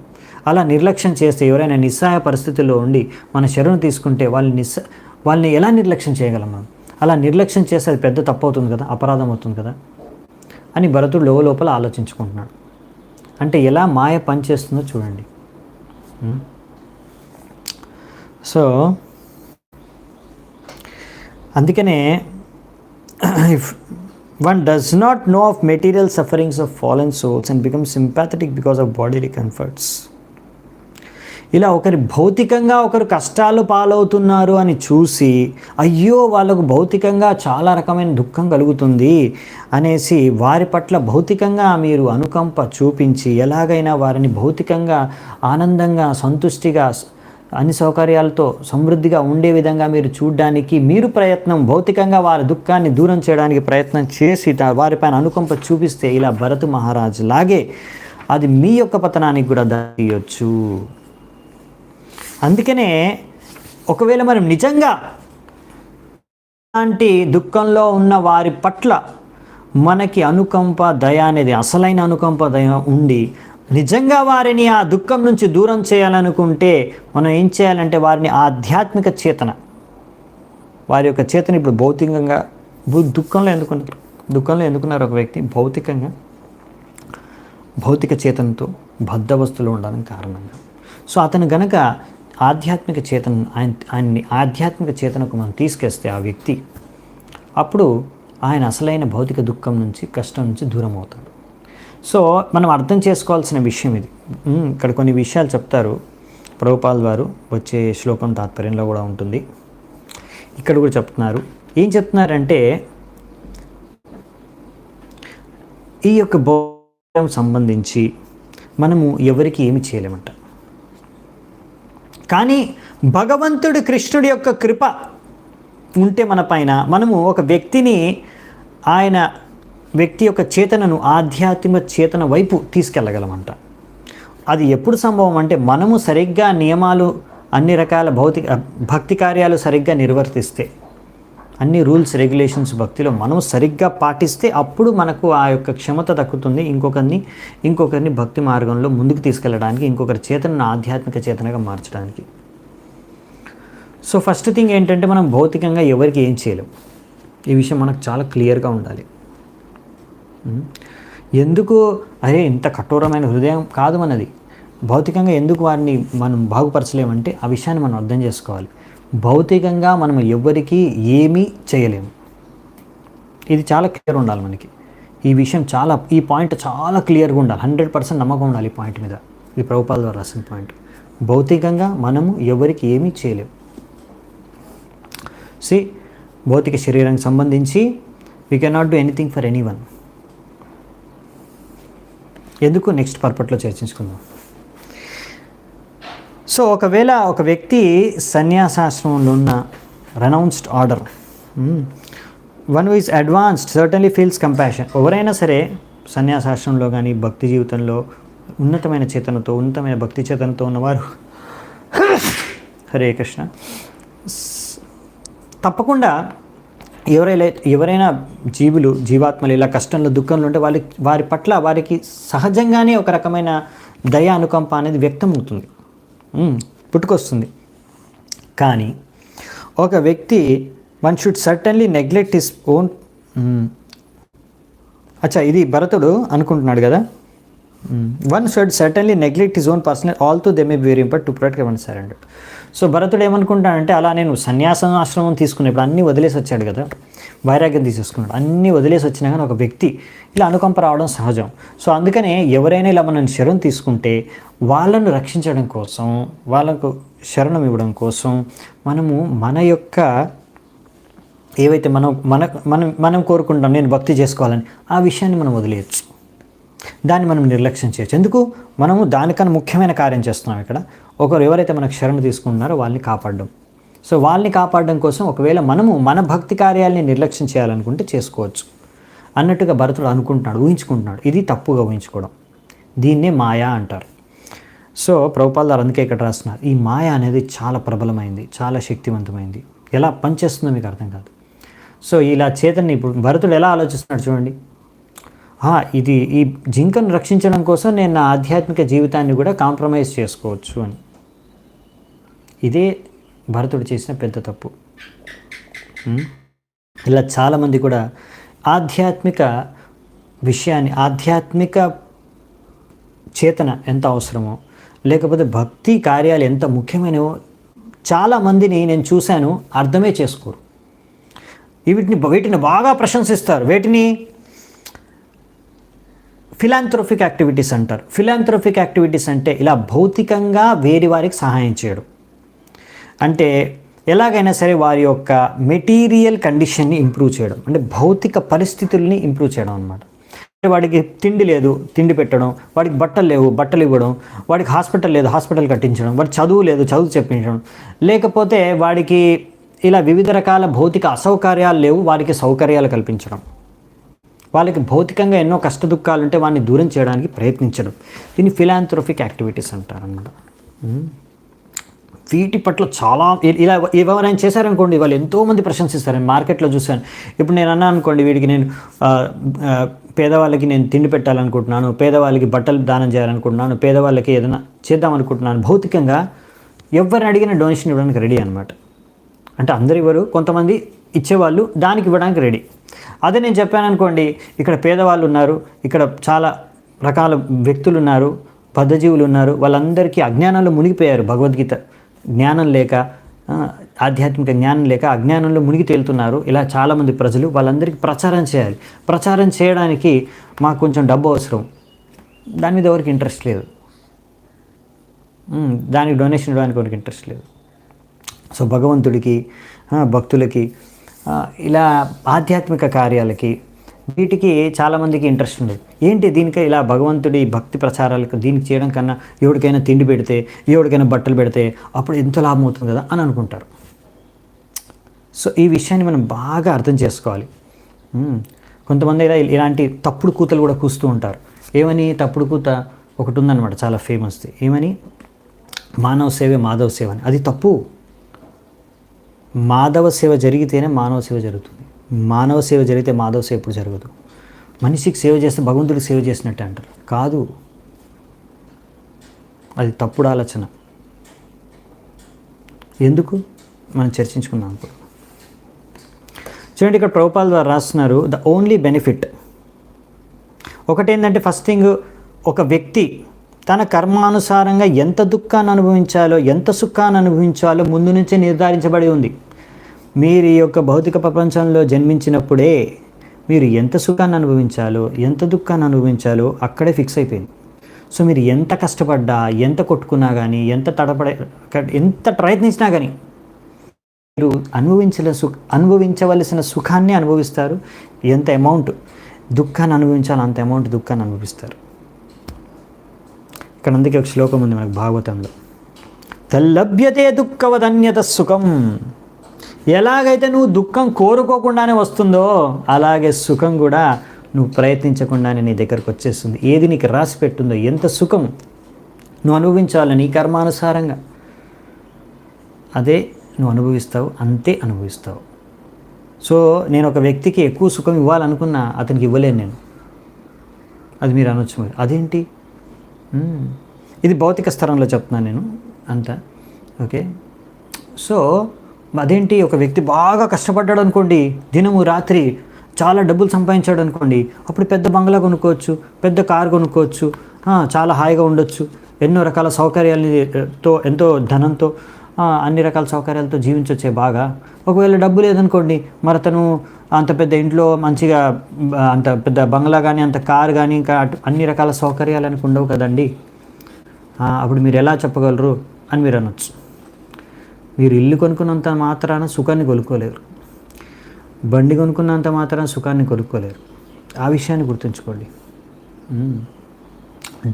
అలా నిర్లక్ష్యం చేస్తే, ఎవరైనా నిస్సహాయ పరిస్థితుల్లో ఉండి మన శరణు తీసుకుంటే వాళ్ళని ఎలా నిర్లక్ష్యం చేయగలం మనం? అలా నిర్లక్ష్యం చేస్తే అది పెద్ద తప్పు అవుతుంది కదా, అపరాధం అవుతుంది కదా అని భరతుడు లోపల ఆలోచించుకుంటున్నాడు. అంటే ఎలా మాయ పనిచేస్తుందో చూడండి. సో అందుకనే if one does not know of material sufferings of fallen souls and becomes sympathetic because of bodily comforts, ఇలా భౌతికంగా ఒకరు కష్టాలు పాలవుతున్నారు అని చూసి అయ్యో వాళ్ళకు భౌతికంగా చాలా రకమైన దుఃఖం కలుగుతుంది అనేసి వారి పట్ల భౌతికంగా మీరు అనుకంప చూపించి ఎలాగైనా వారిని భౌతికంగా ఆనందంగా, సంతుష్టిగా, అన్ని సౌకర్యాలతో సమృద్ధిగా ఉండే విధంగా మీరు చూడడానికి మీరు ప్రయత్నం, భౌతికంగా వారి దుఃఖాన్ని దూరం చేయడానికి ప్రయత్నం చేసి వారిపైన అనుకంప చూపిస్తే ఇలా భరత మహారాజు లాగే అది మీ యొక్క పతనానికి కూడా దారియొచ్చు. అందుకనే ఒకవేళ మనం నిజంగా అలాంటి దుఃఖంలో ఉన్న వారి పట్ల మనకి అనుకంప, దయ అనేది అసలైన అనుకంప, దయ ఉండి నిజంగా వారిని ఆ దుఃఖం నుంచి దూరం చేయాలనుకుంటే మనం ఏం చేయాలంటే వారిని ఆధ్యాత్మిక చేతన, వారి యొక్క చేతన ఇప్పుడు భౌతికంగా దుఃఖంలో ఎందుకున్నారు ఒక వ్యక్తి భౌతిక చేతనతో బద్ధవస్తులు ఉండడానికి కారణంగా. సో అతను గనక ఆధ్యాత్మిక చేతన, ఆయన్ని ఆధ్యాత్మిక చేతనకు మనం తీసుకెస్తే ఆ వ్యక్తి, అప్పుడు ఆయన అసలైన భౌతిక దుఃఖం నుంచి, కష్టం నుంచి దూరం అవుతాడు. సో మనం అర్థం చేసుకోవాల్సిన విషయం ఇది. ఇక్కడ కొన్ని విషయాలు చెప్తారు ప్రభుపాల్ వారు, వచ్చే శ్లోకం తాత్పర్యంలో కూడా ఉంటుంది. ఇక్కడ కూడా చెప్తున్నారు. ఏం చెప్తున్నారంటే ఈ యొక్క భౌతికం సంబంధించి మనము ఎవరికి ఏమి చేయలేమంట. కానీ భగవంతుడు కృష్ణుడి యొక్క కృప ఉంటే మన పైన, మనము ఒక వ్యక్తిని, ఆయన వ్యక్తి యొక్క చేతనను ఆధ్యాత్మిక చేతన వైపు తీసుకెళ్ళగలమంట. అది ఎప్పుడు సంభవం అంటే మనము సరిగ్గా నియమాలు, అన్ని రకాల భక్తి కార్యాలు సరిగ్గా నిర్వర్తిస్తే, అన్ని రూల్స్ రెగ్యులేషన్స్ భక్తిలో మనం సరిగ్గా పాటిస్తే అప్పుడు మనకు ఆ యొక్క క్షమత దక్కుతుంది ఇంకొకరిని భక్తి మార్గంలో ముందుకు తీసుకెళ్ళడానికి, ఇంకొకరి చేతనను ఆధ్యాత్మిక చేతనగా మార్చడానికి. సో ఫస్ట్ థింగ్ ఏంటంటే మనం భౌతికంగా ఎవరికి ఏం చేయలేం. ఈ విషయం మనకు చాలా క్లియర్గా ఉండాలి. ఎందుకు అరే ఇంత కఠోరమైన హృదయం కాదు మనది, భౌతికంగా ఎందుకు వారిని మనం బాగుపరచలేమంటే ఆ విషయాన్ని మనం అర్థం చేసుకోవాలి. భౌతికంగా మనం ఎవరికి ఏమీ చేయలేము. ఇది చాలా క్లియర్ ఉండాలి మనకి. ఈ విషయం ఈ పాయింట్ చాలా క్లియర్గా ఉండాలి. 100% నమ్మకం ఉండాలి ఈ పాయింట్ మీద. ఇది ప్రభుపాల్ ద్వారా రాసిన పాయింట్. భౌతికంగా మనము ఎవరికి ఏమీ చేయలేము. భౌతిక శరీరానికి సంబంధించి we cannot do anything for anyone. ఎందుకు నెక్స్ట్ పర్పట్లో చర్చించుకుందాం. సో ఒకవేళ ఒక వ్యక్తి సన్యాసాశ్రమంలో ఉన్న రెనౌన్స్డ్ order, one who is advanced certainly feels compassion. ఎవరైనా సరే సన్యాసాశ్రమంలో కానీ భక్తి జీవితంలో ఉన్నతమైన చేతనతో, ఉన్నతమైన భక్తి చేతనతో ఉన్నవారు, హరే కృష్ణ, తప్పకుండా ఎవరైనా జీవాత్మలు ఇలా కష్టంలో, దుఃఖంలో ఉంటే వారి పట్ల వారికి సహజంగానే ఒక రకమైన దయ, అనుకంప అనేది వ్యక్తం అవుతుంది, పుట్టుకొస్తుంది. కానీ ఒక వ్యక్తి one should certainly neglect his own. ఇది భరతుడు అనుకుంటున్నాడు కదా, one should certainly neglect his own personal ఆల్తో they may be very important to protect one surrender. So భరతుడు ఏమనుకుంటాడంటే, అలా నేను సన్యాసాశ్రమం తీసుకునేప్పుడు అన్నీ వదిలేసి వచ్చాడు కదా, వైరాగ్యం తీసేసుకున్నాడు, అన్నీ వదిలేసి వచ్చినా కానీ ఒక వ్యక్తి ఇలా అనుకంప రావడం సహజం. సో అందుకనే ఎవరైనా ఇలా మనం శరణం తీసుకుంటే వాళ్ళను రక్షించడం కోసం, వాళ్ళకు శరణం ఇవ్వడం కోసం మనము మన యొక్క ఏవైతే మనం కోరుకుంటాం, నేను భక్తి చేసుకోవాలని, ఆ విషయాన్ని మనం వదిలేయచ్చు, దాన్ని మనం నిర్లక్ష్యం చేయొచ్చు. ఎందుకు? మనము దానికన్నా ముఖ్యమైన కార్యం చేస్తున్నాం ఇక్కడ. ఒకరు ఎవరైతే మనకు శరణ తీసుకుంటున్నారో వాళ్ళని కాపాడడం. సో వాళ్ళని కాపాడడం కోసం ఒకవేళ మనము మన భక్తి కార్యాలని నిర్లక్ష్యం చేయాలనుకుంటే చేసుకోవచ్చు అన్నట్టుగా భరతుడు అనుకుంటున్నాడు, ఊహించుకుంటున్నాడు. ఇది తప్పుగా ఊహించుకోవడం, దీన్నే మాయా అంటారు. సో ప్రభుపాల్ గారు అందుకే ఇక్కడ రాస్తున్నారు, ఈ మాయ అనేది చాలా ప్రబలమైంది, చాలా శక్తివంతమైంది, ఎలా పనిచేస్తుందో మీకు అర్థం కాదు. సో ఇలా చేతన్ని ఇప్పుడు భరతుడు ఎలా ఆలోచిస్తున్నాడు చూడండి, ఇది ఈ జింకను రక్షించడం కోసం నేను నా ఆధ్యాత్మిక జీవితాన్ని కూడా కాంప్రమైజ్ చేసుకోవచ్చు అని. ఇదే భరతుడు చేసిన పెద్ద తప్పు. ఇలా చాలామంది కూడా ఆధ్యాత్మిక విషయాన్ని, ఆధ్యాత్మిక చేతన ఎంత అవసరమో, లేకపోతే భక్తి కార్యాలు ఎంత ముఖ్యమైనవో చాలామందిని నేను చూశాను, అర్థమే చేసుకోరు. వీటిని బాగా ప్రశంసిస్తారు. వేటిని? ఫిలాంథ్రోపిక్ యాక్టివిటీస్ అంటారు. ఫిలాంథ్రోపిక్ యాక్టివిటీస్ అంటే ఇలా భౌతికంగా వేరే వారికి సహాయం చేయడం. అంటే ఎలాగైనా సరే వారి యొక్క మెటీరియల్ కండిషన్ని ఇంప్రూవ్ చేయడం, అంటే భౌతిక పరిస్థితుల్ని ఇంప్రూవ్ చేయడం అనమాట. వాడికి తిండి లేదు, తిండి పెట్టడం, వాడికి బట్టలు లేవు, బట్టలు ఇవ్వడం, వాడికి హాస్పిటల్ లేదు, హాస్పిటల్ కట్టించడం, వాడికి చదువు లేదు, చదువు చెప్పించడం, లేకపోతే వాడికి ఇలా వివిధ రకాల భౌతిక అసౌకర్యాలు లేవు, వారికి సౌకర్యాలు కల్పించడం, వాళ్ళకి భౌతికంగా ఎన్నో కష్ట దుఃఖాలు ఉంటే వాడిని దూరం చేయడానికి ప్రయత్నించడం, దీన్ని ఫిలాంథ్రోపిక్ యాక్టివిటీస్ అంటారన్నమాట. వీటి పట్ల చాలా ఇలా ఎవరైనా చేశారనుకోండి వాళ్ళు ఎంతోమంది ప్రశంసిస్తారు. నేను మార్కెట్లో చూశాను. ఇప్పుడు నేను అన్నా అనుకోండి, వీడికి నేను పేదవాళ్ళకి నేను తిండి పెట్టాలనుకుంటున్నాను, పేదవాళ్ళకి బట్టలు దానం చేయాలనుకుంటున్నాను, పేదవాళ్ళకి ఏదైనా చేద్దాం అనుకుంటున్నాను, భౌతికంగా ఎవరిని అడిగిన డొనేషన్ ఇవ్వడానికి రెడీ అనమాట. అంటే అందరు ఇవ్వరు, కొంతమంది ఇచ్చేవాళ్ళు దానికి ఇవ్వడానికి రెడీ. అదే నేను చెప్పాను అనుకోండి, ఇక్కడ పేదవాళ్ళు ఉన్నారు, ఇక్కడ చాలా రకాల వ్యక్తులు ఉన్నారు, బద్ధజీవులు ఉన్నారు, వాళ్ళందరికీ అజ్ఞానంలో మునిగిపోయారు, భగవద్గీత జ్ఞానం లేక, ఆధ్యాత్మిక జ్ఞానం లేక అజ్ఞానంలో మునిగి తేలుతున్నారు. ఇలా చాలామంది ప్రజలు, వాళ్ళందరికీ ప్రచారం చేయాలి. ప్రచారం చేయడానికి మాకు కొంచెం డబ్బు అవసరం, దాని మీద ఎవరికి ఇంట్రెస్ట్ లేదు, దానికి డొనేషన్ ఇవ్వడానికి ఎవరికి ఇంట్రెస్ట్ లేదు. సో భగవంతుడికి, భక్తులకి, ఇలా ఆధ్యాత్మిక కార్యాలకి, వీటికి చాలామందికి ఇంట్రెస్ట్ ఉండదు. ఏంటి దీనికి ఇలా భగవంతుడి భక్తి ప్రచారాలకు దీనికి చేయడం కన్నా ఎవరికైనా తిండి పెడితే, ఎవరికైనా బట్టలు పెడితే అప్పుడు ఎంత లాభం అవుతుంది కదా అని అనుకుంటారు. సో ఈ విషయాన్ని మనం బాగా అర్థం చేసుకోవాలి. కొంతమంది ఇలాంటి తప్పుడు కూతలు కూడా కూస్తూ ఉంటారు. ఏమని తప్పుడు కూత ఒకటి ఉందన్నమాట, చాలా ఫేమస్ది. ఏమని? మానవ సేవే మాధవ సేవ అని. అది తప్పు. మాధవ సేవ జరిగితేనే మానవ సేవ జరుగుతుంది. మానవ సేవ జరిగితే మాధవ సేవ ఎప్పుడు జరగదు. మనిషికి సేవ చేస్తే భగవంతుడికి సేవ చేసినట్టే అంటారు. కాదు, అది తప్పుడు ఆలోచన. ఎందుకు మనం చర్చించుకున్నాం ఇప్పుడు. చూడండి, ఇక్కడ ప్రభుపాద ద్వారా రాస్తున్నారు, ద ఓన్లీ బెనిఫిట్ ఒకటేంటంటే, ఫస్ట్ థింగ్, ఒక వ్యక్తి తన కర్మానుసారంగా ఎంత దుఃఖాన్ని అనుభవించాలో, ఎంత సుఖాన్ని అనుభవించాలో ముందు నుంచే నిర్ధారించబడి ఉంది. మీరు ఈ యొక్క భౌతిక ప్రపంచంలో జన్మించినప్పుడే మీరు ఎంత సుఖాన్ని అనుభవించాలో, ఎంత దుఃఖాన్ని అనుభవించాలో అక్కడే ఫిక్స్ అయిపోయింది. సో మీరు ఎంత కష్టపడ్డా, ఎంత కొట్టుకున్నా కానీ, ఎంత ప్రయత్నించినా కానీ మీరు అనుభవించవలసిన సుఖాన్ని అనుభవిస్తారు. ఎంత అమౌంట్ దుఃఖాన్ని అనుభవించాలో అంత అమౌంట్ దుఃఖాన్ని అనుభవిస్తారు. ఇక్కడ అందుకే ఒక శ్లోకం ఉంది మనకు భాగవతంలో, తల్లభ్యతే దుఃఖవదన్యత సుఖం. ఎలాగైతే నువ్వు దుఃఖం కోరుకోకుండానే వస్తుందో, అలాగే సుఖం కూడా నువ్వు ప్రయత్నించకుండానే నీ దగ్గరకు వచ్చేస్తుంది. ఏది నీకు రాసి పెట్టుందో, ఎంత సుఖం నువ్వు అనుభవించాలి నీ కర్మానుసారంగా, అదే నువ్వు అనుభవిస్తావు, అంతే అనుభవిస్తావు. సో నేను ఒక వ్యక్తికి ఎక్కువ సుఖం ఇవ్వాలనుకున్నా అతనికి ఇవ్వలేను నేను. అది మీరు అనొచ్చు, మరి అదేంటి? ఇది భౌతిక స్థలంలో చెప్తున్నాను నేను అంతా, ఓకే. సో అదేంటి, ఒక వ్యక్తి బాగా కష్టపడ్డాడు అనుకోండి, దినము రాత్రి చాలా డబ్బులు సంపాదించాడు అనుకోండి, అప్పుడు పెద్ద బంగ్లా కొనుక్కోవచ్చు, పెద్ద కారు కొనుక్కోవచ్చు, చాలా హాయిగా ఉండొచ్చు, ఎన్నో రకాల సౌకర్యాలతో, ఎంతో ధనంతో, అన్ని రకాల సౌకర్యాలతో జీవించవచ్చే బాగా. ఒకవేళ డబ్బు లేదనుకోండి, మరి అతను అంత పెద్ద ఇంట్లో మంచిగా అంత పెద్ద బంగ్లా కానీ, అంత కారు కానీ, ఇంకా అన్ని రకాల సౌకర్యాలు అనుకు ఉండవు కదండి. అప్పుడు మీరు ఎలా చెప్పగలరు అని మీరు అనొచ్చు. మీరు ఇల్లు కొనుక్కున్నంత మాత్రాన సుఖాన్ని కొనుక్కోలేరు, బండి కొనుక్కున్నంత మాత్రాన సుఖాన్ని కొనుక్కోలేరు. ఆ విషయాన్ని గుర్తుంచుకోండి.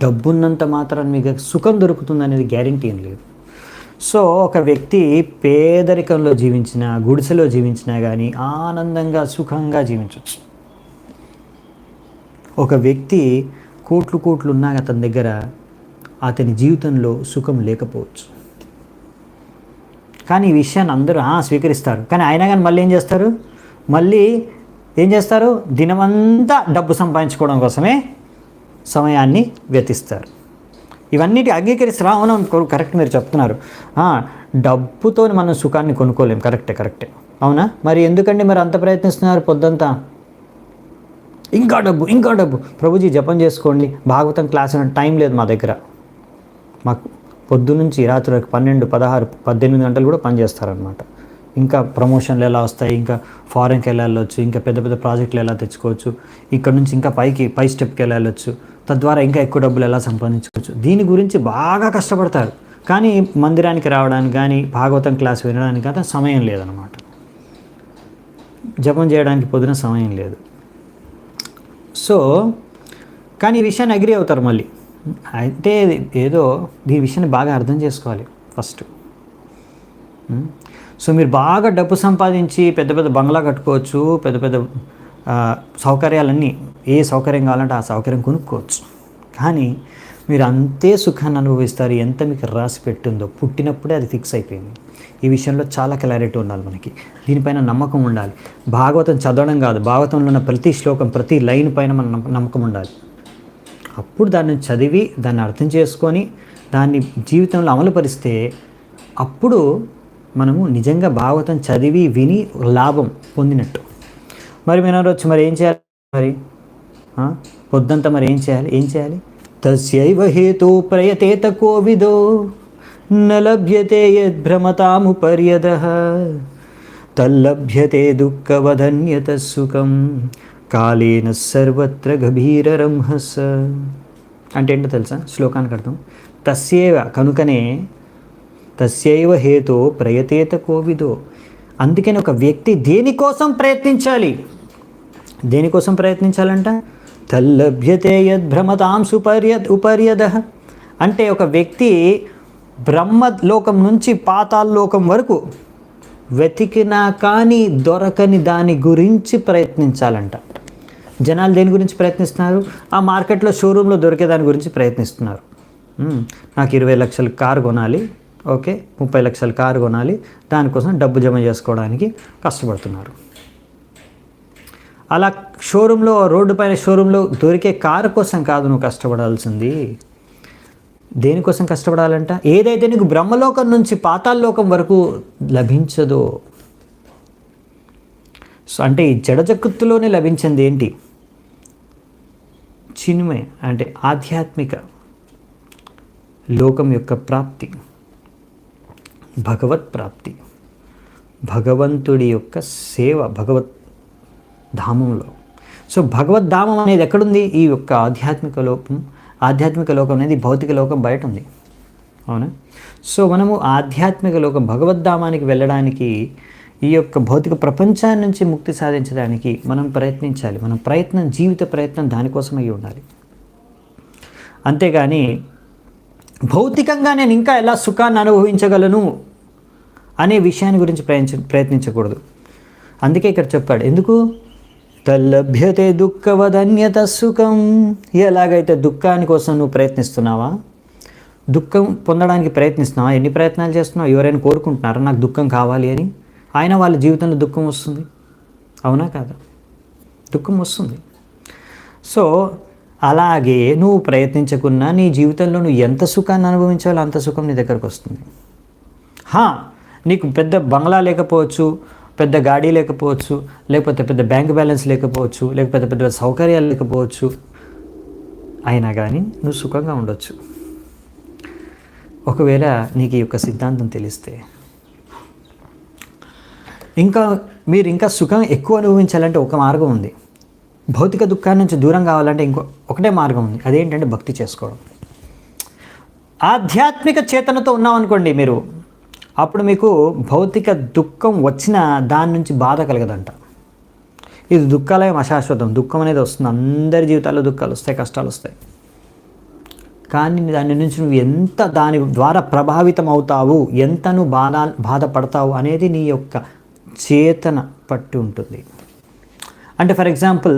డబ్బున్నంత మాత్రాన మీకు సుఖం దొరుకుతుంది అనేది గ్యారంటీ ఏం లేదు. సో ఒక వ్యక్తి పేదరికంలో జీవించినా, గుడిసెలో జీవించినా కానీ ఆనందంగా సుఖంగా జీవించవచ్చు. ఒక వ్యక్తి కోట్లు ఉన్నా అతని దగ్గర అతని జీవితంలో సుఖం లేకపోవచ్చు. కానీ ఈ విషయాన్ని అందరూ స్వీకరిస్తారు. కానీ అయినా కానీ మళ్ళీ ఏం చేస్తారు? దినమంతా డబ్బు సంపాదించుకోవడం కోసమే సమయాన్ని వ్యతిస్తారు. ఇవన్నిటి అంగీకరిస్తారు. అవును, కరెక్ట్ మీరు చెప్తున్నారు. డబ్బుతో మనం సుఖాన్ని కొనుక్కోలేం. కరెక్టే. అవునా? మరి ఎందుకండి మరి అంత ప్రయత్నిస్తున్నారు పొద్దంతా? ఇంకా డబ్బు. ప్రభుజీ జపం చేసుకోండి, భాగవతం క్లాస్ టైం లేదు మా దగ్గర. మాకు పొద్దునుంచి రాత్రి 12, 16, 18 గంటలు కూడా పనిచేస్తారనమాట. ఇంకా ప్రమోషన్లు ఎలా వస్తాయి, ఇంకా ఫారెన్కి వెళ్ళవచ్చు, ఇంకా పెద్ద పెద్ద ప్రాజెక్టులు ఎలా తెచ్చుకోవచ్చు, ఇక్కడ నుంచి ఇంకా పై స్టెప్కి వెళ్ళవచ్చు, తద్వారా ఇంకా ఎక్కువ డబ్బులు ఎలా సంపాదించుకోవచ్చు, దీని గురించి బాగా కష్టపడతారు. కానీ మందిరానికి రావడానికి కానీ, భాగవతం క్లాస్ వినడానికి కానీ సమయం లేదనమాట. జపం చేయడానికి పొద్దున సమయం లేదు. సో కానీ ఈ విషయాన్ని అగ్రి అవుతారు మళ్ళీ. అయితే ఏదో దీని విషయాన్ని బాగా అర్థం చేసుకోవాలి ఫస్ట్. సో మీరు బాగా డబ్బు సంపాదించి పెద్ద పెద్ద బంగ్లా కట్టుకోవచ్చు, పెద్ద పెద్ద సౌకర్యాలన్నీ, ఏ సౌకర్యం కావాలంటే ఆ సౌకర్యం కొనుక్కోవచ్చు. కానీ మీరు అంతే సుఖాన్ని అనుభవిస్తారు ఎంత మీకు రాసి పెట్టిందో. పుట్టినప్పుడే అది ఫిక్స్ అయిపోయింది. ఈ విషయంలో చాలా క్లారిటీ ఉండాలి మనకి. దీనిపైన నమ్మకం ఉండాలి. భాగవతం చదవడం కాదు, భాగవతంలో ఉన్న ప్రతి శ్లోకం, ప్రతి లైన్ పైన మన నమ్మకం ఉండాలి. అప్పుడు దాన్ని చదివి, దాన్ని అర్థం చేసుకొని, దాన్ని జీవితంలో అమలుపరిస్తే అప్పుడు మనము నిజంగా భాగవతం చదివి విని లాభం పొందినట్టు. మరి మీరు అనవచ్చు, మరి ఏం చేయాలి? మరి పొద్దంతా మరి ఏం చేయాలి? తస్యైవ హేతో ప్రయతేత కోవిదో న లభ్యతే యద్భ్రమతాముపర్యదః తల్లభ్యతే దుఃఖవదన్యత సుఖం కాలేన సర్వత్ర గభీరరంహస. అంటే ఏంటో తెలుసా శ్లోకానికి అర్థం? తస్యేవ కనుకనే తస్యైవ హేతో ప్రయతేత కోవిదో. అందుకని ఒక వ్యక్తి దేనికోసం ప్రయత్నించాలి? దేనికోసం ప్రయత్నించాలంట? తల్లభ్యతే యద్భ్రమతాం ఉపర్యద. అంటే ఒక వ్యక్తి బ్రహ్మలోకం నుంచి పాతాళలోకం వరకు వెతికినా కానీ దొరకని దాని గురించి ప్రయత్నించాలంట. జనాలు దేని గురించి ప్రయత్నిస్తున్నారు? ఆ మార్కెట్లో షోరూంలో దొరికే దాని గురించి ప్రయత్నిస్తున్నారు. నాకు 20 లక్షల కారు కొనాలి, ఓకే 30 లక్షల కారు కొనాలి, దానికోసం డబ్బు జమ చేసుకోవడానికి కష్టపడుతున్నారు. అలా షోరూంలో, రోడ్డు పైన షోరూంలో దొరికే కారు కోసం కాదు నువ్వు కష్టపడాల్సింది. దేనికోసం కష్టపడాలంట? ఏదైతే నీకు బ్రహ్మలోకం నుంచి పాతాళలోకం వరకు లభించదో. సో అంటే ఈ జడజగత్తులోనే లభించింది ఏంటి? చిన్మయ అంటే ఆధ్యాత్మిక లోకం యొక్క ప్రాప్తి, భగవత్ ప్రాప్తి, భగవంతుడి యొక్క సేవ భగవత్ ధామంలో. సో భగవద్ధామం అనేది ఎక్కడుంది? ఈ యొక్క ఆధ్యాత్మిక లోకం. ఆధ్యాత్మిక లోకం అనేది భౌతిక లోకం బయట ఉంది, అవునా? సో మనము ఆధ్యాత్మిక లోకం భగవద్ధామానికి వెళ్ళడానికి, ఈ యొక్క భౌతిక ప్రపంచాన్ని నుంచి ముక్తి సాధించడానికి మనం ప్రయత్నించాలి. మన ప్రయత్నం, జీవిత ప్రయత్నం దానికోసమై ఉండాలి. అంతేగాని భౌతికంగా నేను ఇంకా ఎలా సుఖాన్ని అనుభవించగలను అనే విషయాన్ని గురించి ప్రయత్నించకూడదు. అందుకే ఇక్కడ చెప్పాడు. ఎందుకు? తల్లభ్యతే దుఃఖవదన్యత సుఖం. ఎలాగైతే దుఃఖాని కోసం నువ్వు ప్రయత్నిస్తున్నావా, దుఃఖం పొందడానికి ప్రయత్నిస్తున్నావా, ఎన్ని ప్రయత్నాలు చేస్తున్నావు? ఎవరైనా కోరుకుంటున్నారా నాకు దుఃఖం కావాలి అని? ఆయన వాళ్ళ జీవితంలో దుఃఖం వస్తుంది, అవునా కాదా? దుఃఖం వస్తుంది. సో అలాగే నువ్వు ప్రయత్నించకున్నా నీ జీవితంలో నువ్వు ఎంత సుఖాన్ని అనుభవించాలో అంత సుఖం నీ దగ్గరకు వస్తుంది. నీకు పెద్ద బంగ్లా లేకపోవచ్చు, పెద్ద గాడి లేకపోవచ్చు, లేకపోతే పెద్ద బ్యాంక్ బ్యాలెన్స్ లేకపోవచ్చు, లేకపోతే పెద్ద సౌకర్యాలు లేకపోవచ్చు, అయినా కానీ నువ్వు సుఖంగా ఉండొచ్చు. ఒకవేళ నీకు ఈ యొక్క సిద్ధాంతం తెలిస్తే, మీరు ఇంకా సుఖం ఎక్కువ అనుభవించాలంటే ఒక మార్గం ఉంది. భౌతిక దుఃఖాన్ని నుంచి దూరం కావాలంటే ఒకటే మార్గం ఉంది. అదేంటంటే భక్తి చేసుకోవడం. ఆధ్యాత్మిక చేతనతో ఉన్నామనుకోండి మీరు, అప్పుడు మీకు భౌతిక దుఃఖం వచ్చినా దాని నుంచి బాధ కలగదంట. ఇది దుఃఖాలయం అశాశ్వతం. దుఃఖం అనేది వస్తుంది, అందరి జీవితాల్లో దుఃఖాలు వస్తాయి, కష్టాలు వస్తాయి. కానీ దాని నుంచి నువ్వు ఎంత దాని ద్వారా ప్రభావితం అవుతావు, ఎంత నువ్వు బాధపడతావు అనేది నీ యొక్క చేతన పట్టి ఉంటుంది. అంటే ఫర్ ఎగ్జాంపుల్,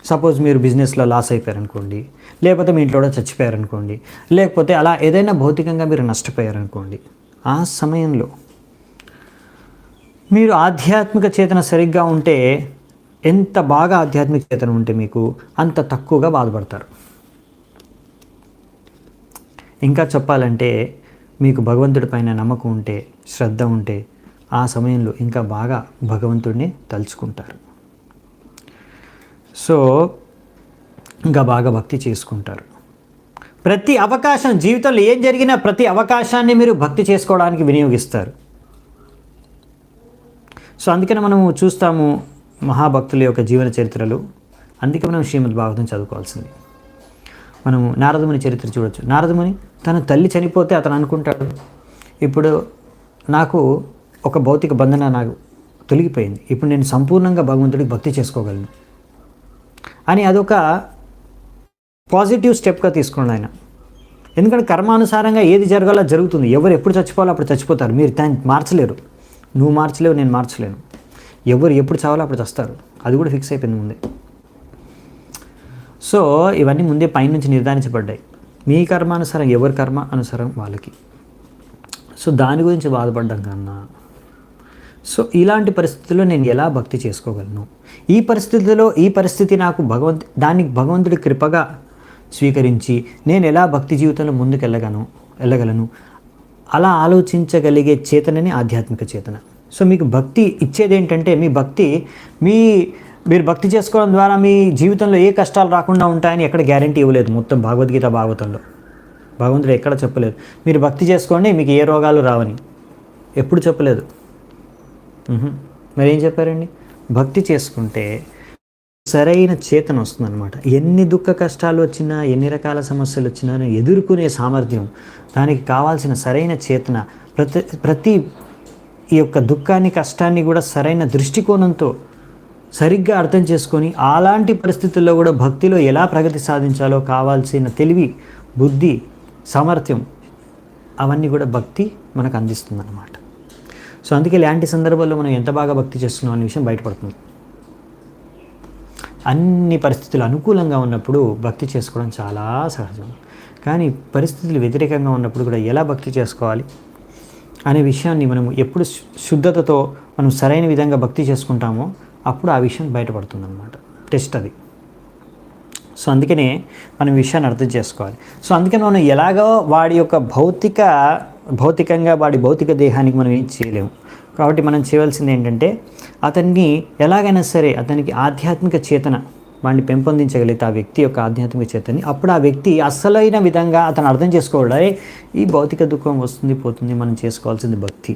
సపోజ్ మీరు బిజినెస్లో లాస్ అయిపోయారనుకోండి, లేకపోతే మీ ఇంట్లో కూడా చచ్చిపోయారనుకోండి, లేకపోతే అలా ఏదైనా భౌతికంగా మీరు నష్టపోయారనుకోండి, ఆ సమయంలో మీరు ఆధ్యాత్మిక చేతన సరిగ్గా ఉంటే, ఎంత బాగా ఆధ్యాత్మిక చేతన ఉంటే మీకు అంత తక్కువగా బాధపడతారు. ఇంకా చెప్పాలంటే మీకు భగవంతుడి పైన నమ్మకం ఉంటే, శ్రద్ధ ఉంటే, ఆ సమయంలో ఇంకా బాగా భగవంతుడిని తలుచుకుంటారు. సో ఇంకా బాగా భక్తి చేసుకుంటారు. ప్రతి అవకాశం, జీవితంలో ఏం జరిగినా ప్రతి అవకాశాన్ని మీరు భక్తి చేసుకోవడానికి వినియోగిస్తారు. సో అందుకని మనము చూస్తాము మహాభక్తుల యొక్క జీవన చరిత్రలు. అందుకే మనం శ్రీమద్ భాగవతం చదువుకోవాల్సింది. మనము నారదముని చరిత్ర చూడొచ్చు. నారదముని తన తల్లి చనిపోతే అతను అనుకుంటాడు, ఇప్పుడు నాకు ఒక భౌతిక బంధన నాకు తొలగిపోయింది, ఇప్పుడు నేను సంపూర్ణంగా భగవంతుడికి భక్తి చేసుకోగలను అని అదొక పాజిటివ్ స్టెప్గా తీసుకున్నాడు ఆయన. ఎందుకంటే కర్మానుసారంగా ఏది జరగాలో జరుగుతుంది. ఎవరు ఎప్పుడు చచ్చిపోవాలో అప్పుడు చచ్చిపోతారు. మీరు దాన్ని మార్చలేరు. నువ్వు మార్చలేవు, నేను మార్చలేను. ఎవరు ఎప్పుడు చావాలో అప్పుడు చస్తారు. అది కూడా ఫిక్స్ అయిపోయింది ముందే. సో ఇవన్నీ ముందే పైనుంచి నిర్ధారించబడ్డాయి. మీ కర్మానుసారం, ఎవరి కర్మ అనుసారం వాళ్ళకి. సో దాని గురించి బాధపడ్డం కన్నా, సో ఇలాంటి పరిస్థితుల్లో నేను ఎలా భక్తి చేసుకోగలను, ఈ పరిస్థితిలో ఈ పరిస్థితి నాకు దానికి భగవంతుడి కృపగా స్వీకరించి నేను ఎలా భక్తి జీవితంలో ముందుకు వెళ్ళగలను, అలా ఆలోచించగలిగే చేతనని ఆధ్యాత్మిక చేతన. సో మీకు భక్తి ఇచ్చేది ఏంటంటే, మీ భక్తి మీరు భక్తి చేసుకోవడం ద్వారా మీ జీవితంలో ఏ కష్టాలు రాకుండా ఉంటాయని ఎక్కడ గ్యారంటీ ఇవ్వలేదు. మొత్తం భగవద్గీత భాగవతంలో భగవంతుడు ఎక్కడ చెప్పలేదు మీరు భక్తి చేసుకోండి మీకు ఏ రోగాలు రావని, ఎప్పుడు చెప్పలేదు. మరి ఏం చెప్పారండి? భక్తి చేసుకుంటే సరైన చేతన వస్తుందన్నమాట. ఎన్ని దుఃఖ కష్టాలు వచ్చినా, ఎన్ని రకాల సమస్యలు వచ్చినా ఎదుర్కొనే సామర్థ్యం, దానికి కావాల్సిన సరైన చేతన, ప్రతి ఈ యొక్క దుఃఖాన్ని కష్టాన్ని కూడా సరైన దృష్టికోణంతో సరిగ్గా అర్థం చేసుకొని అలాంటి పరిస్థితుల్లో కూడా భక్తిలో ఎలా ప్రగతి సాధించాలో కావాల్సిన తెలివి, బుద్ధి, సామర్థ్యం అవన్నీ కూడా భక్తి మనకు అందిస్తుంది అన్నమాట. సో అందుకే ఇలాంటి సందర్భాల్లో మనం ఎంత బాగా భక్తి చేస్తున్నాం అనే విషయం బయటపడుతుంది. అన్ని పరిస్థితులు అనుకూలంగా ఉన్నప్పుడు భక్తి చేసుకోవడం చాలా సహజం. కానీ పరిస్థితులు వ్యతిరేకంగా ఉన్నప్పుడు కూడా ఎలా భక్తి చేసుకోవాలి అనే విషయాన్ని మనం ఎప్పుడు శుద్ధతతో మనం సరైన విధంగా భక్తి చేసుకుంటామో అప్పుడు ఆ విషయం బయటపడుతుంది అన్నమాట. టెస్ట్ అది. సో అందుకనే మనం విషయాన్ని అర్థం చేసుకోవాలి. సో అందుకని మనం ఎలాగో వాడి యొక్క భౌతికంగా వాడి భౌతిక దేహానికి మనం ఏం చేయలేము. కాబట్టి మనం చేయవలసింది ఏంటంటే అతన్ని ఎలాగైనా సరే అతనికి ఆధ్యాత్మిక చేతన వాడిని పెంపొందించగలిగితే ఆ వ్యక్తి యొక్క ఆధ్యాత్మిక చేతని, అప్పుడు ఆ వ్యక్తి అసలైన విధంగా అతను అర్థం చేసుకోవాలి. ఈ భౌతిక దుఃఖం వస్తుంది పోతుంది, మనం చేసుకోవాల్సింది భక్తి.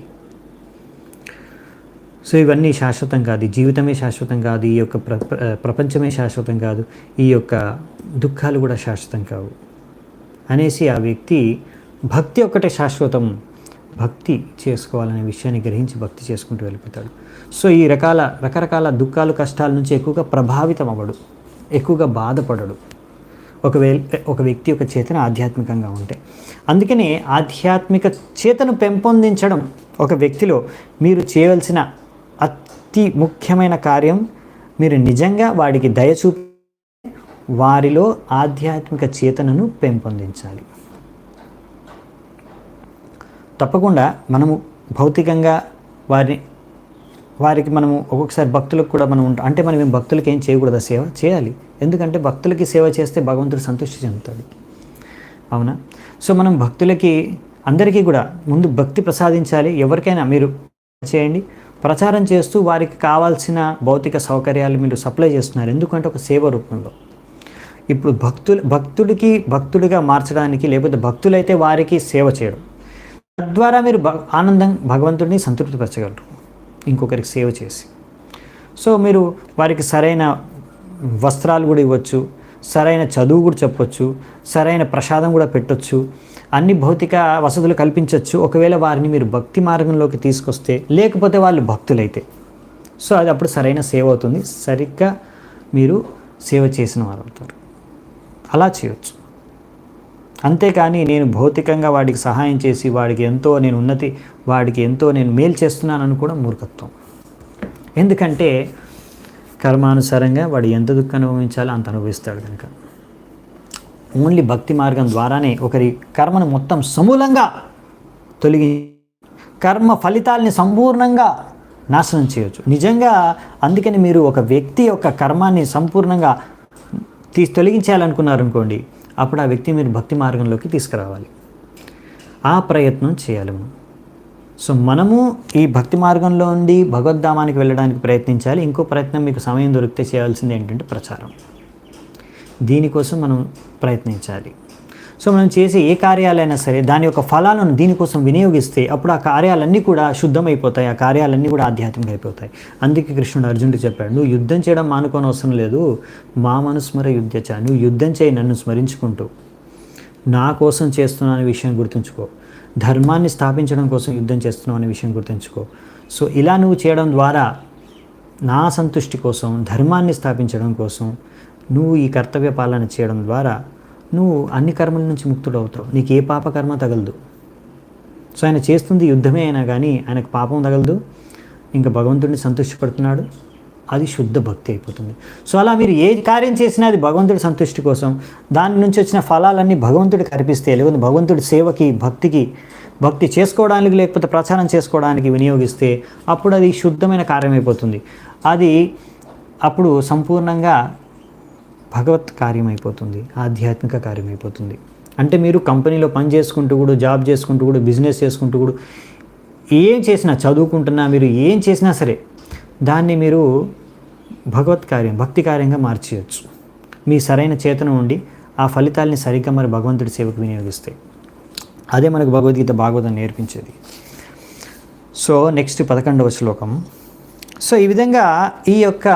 సో ఇవన్నీ శాశ్వతం కాదు, జీవితమే శాశ్వతం కాదు, ఈ యొక్క ప్రపంచమే శాశ్వతం కాదు, ఈ యొక్క దుఃఖాలు కూడా శాశ్వతం కావు అనేసి ఆ వ్యక్తి భక్తి ఒక్కటే శాశ్వతం, భక్తి చేసుకోవాలనే విషయాన్ని గ్రహించి భక్తి చేసుకుంటూ వెళ్ళిపోతాడు. సో ఈ రకరకాల దుఃఖాలు కష్టాల నుంచి ఎక్కువగా ప్రభావితం అవ్వడు, ఎక్కువగా బాధపడడు ఒక వ్యక్తి యొక్క చేతన ఆధ్యాత్మికంగా ఉంటే. అందుకనే ఆధ్యాత్మిక చేతను పెంపొందించడం ఒక వ్యక్తిలో మీరు చేయవలసిన అతి ముఖ్యమైన కార్యం. మీరు నిజంగా వాడికి దయ చూపి వారిలో ఆధ్యాత్మిక చేతనను పెంపొందించాలి. తప్పకుండా మనము భౌతికంగా వారికి మనము ఒక్కొక్కసారి భక్తులకు కూడా మనం అంటే మనం భక్తులకి ఏం చేయకూడదా? సేవ చేయాలి. ఎందుకంటే భక్తులకి సేవ చేస్తే భగవంతుడు సంతృష్టి చెందుతాడు, అవునా? సో మనం భక్తులకి అందరికీ కూడా ముందు భక్తి ప్రసాదించాలి. ఎవరికైనా మీరు చేయండి, ప్రచారం చేస్తూ వారికి కావాల్సిన భౌతిక సౌకర్యాలు మీరు సప్లై చేస్తున్నారు. ఎందుకంటే ఒక సేవ రూపంలో. ఇప్పుడు భక్తుడిగా మార్చడానికి, లేకపోతే భక్తులైతే వారికి సేవ చేయడం, తద్వారా మీరు భగవంతుడిని సంతృప్తిపరచగలరు ఇంకొకరికి సేవ చేసి. సో మీరు వారికి సరైన వస్త్రాలు కూడా ఇవ్వచ్చు, సరైన చదువు కూడా చెప్పొచ్చు, సరైన ప్రసాదం కూడా పెట్టొచ్చు, అన్ని భౌతిక వసతులు కల్పించవచ్చు ఒకవేళ వారిని మీరు భక్తి మార్గంలోకి తీసుకొస్తే, లేకపోతే వాళ్ళు భక్తులైతే. సో అది అప్పుడు సరైన సేవ అవుతుంది, సరిగ్గా మీరు సేవ చేసిన వారు అవుతారు. అలా చేయవచ్చు. అంతేకాని నేను భౌతికంగా వాడికి సహాయం చేసి వాడికి ఎంతో నేను మేలు చేస్తున్నానని కూడా మూర్ఖత్వం. ఎందుకంటే కర్మానుసారంగా వాడు ఎంత దుఃఖం అనుభవించాలో అంత అనుభవిస్తాడు కనుక. ఓన్లీ భక్తి మార్గం ద్వారానే ఒకరి కర్మను మొత్తం సమూలంగా కర్మ ఫలితాలని సంపూర్ణంగా నాశనం చేయవచ్చు నిజంగా. అందుకని మీరు ఒక వ్యక్తి యొక్క కర్మాన్ని సంపూర్ణంగా తొలగించాలనుకున్నారనుకోండి, అప్పుడు ఆ వ్యక్తి మీరు భక్తి మార్గంలోకి తీసుకురావాలి. ఆ ప్రయత్నం చేయాలి. సో మనము ఈ భక్తి మార్గంలో ఉండి భగవద్ధామానికి వెళ్ళడానికి ప్రయత్నించాలి. ఇంకో ప్రయత్నం మీకు సమయం దొరికితే చేయాల్సింది ఏంటంటే ప్రచారం. దీనికోసం మనం ప్రయత్నించాలి. సో మనం చేసే ఏ కార్యాలైనా సరే దాని యొక్క ఫలాలను దీనికోసం వినియోగిస్తే అప్పుడు ఆ కార్యాలన్నీ కూడా శుద్ధమైపోతాయి, ఆ కార్యాలన్నీ కూడా ఆధ్యాత్మికంగా అయిపోతాయి. అందుకే కృష్ణుడు అర్జునుడికి చెప్పాడు, నువ్వు యుద్ధం చేయడం మానుకోని అవసరం లేదు, మా మనుస్మర యుద్ధచ, నువ్వు యుద్ధం చేయి నన్ను స్మరించుకుంటూ, నా కోసం చేస్తున్నావు అనే విషయం గుర్తుంచుకో, ధర్మాన్ని స్థాపించడం కోసం యుద్ధం చేస్తున్నావు అనే విషయం గుర్తుంచుకో. సో ఇలా నువ్వు చేయడం ద్వారా నా సంతుష్టి కోసం, ధర్మాన్ని స్థాపించడం కోసం నువ్వు ఈ కర్తవ్య పాలన చేయడం ద్వారా నువ్వు అన్ని కర్మల నుంచి ముక్తుడు అవుతావు, నీకు ఏ పాపకర్మ తగలదు. సో ఆయన చేస్తుంది యుద్ధమే అయినా కానీ ఆయనకు పాపం తగలదు, ఇంకా భగవంతుడిని సంతృష్టి పడుతున్నాడు, అది శుద్ధ భక్తి అయిపోతుంది. సో అలా మీరు ఏ కార్యం చేసినా అది భగవంతుడి సంతృష్టి కోసం, దాని నుంచి వచ్చిన ఫలాలన్నీ భగవంతుడికి అర్పిస్తే, లేకపోతే భగవంతుడి సేవకి భక్తి చేసుకోవడానికి లేకపోతే ప్రచారం చేసుకోవడానికి వినియోగిస్తే అప్పుడు అది శుద్ధమైన కార్యం అయిపోతుంది. అది అప్పుడు సంపూర్ణంగా భగవత్ కార్యం అయిపోతుంది, ఆధ్యాత్మిక కార్యం అయిపోతుంది. అంటే మీరు కంపెనీలో పని చేసుకుంటూ కూడా, జాబ్ చేసుకుంటూ కూడా, బిజినెస్ చేసుకుంటూ కూడా, ఏం చేసినా, చదువుకుంటున్నా, మీరు ఏం చేసినా సరే దాన్ని మీరు భగవత్ కార్యం, భక్తి కార్యంగా మార్చేయచ్చు. మీ సరైన చేతన ఉండి ఆ ఫలితాలని సరిగ్గా మరి భగవంతుడి సేవకు వినియోగిస్తే. అదే మనకు భగవద్గీత భాగవతం నేర్పించేది. సో నెక్స్ట్ 11వ శ్లోకం. సో ఈ విధంగా ఈ యొక్క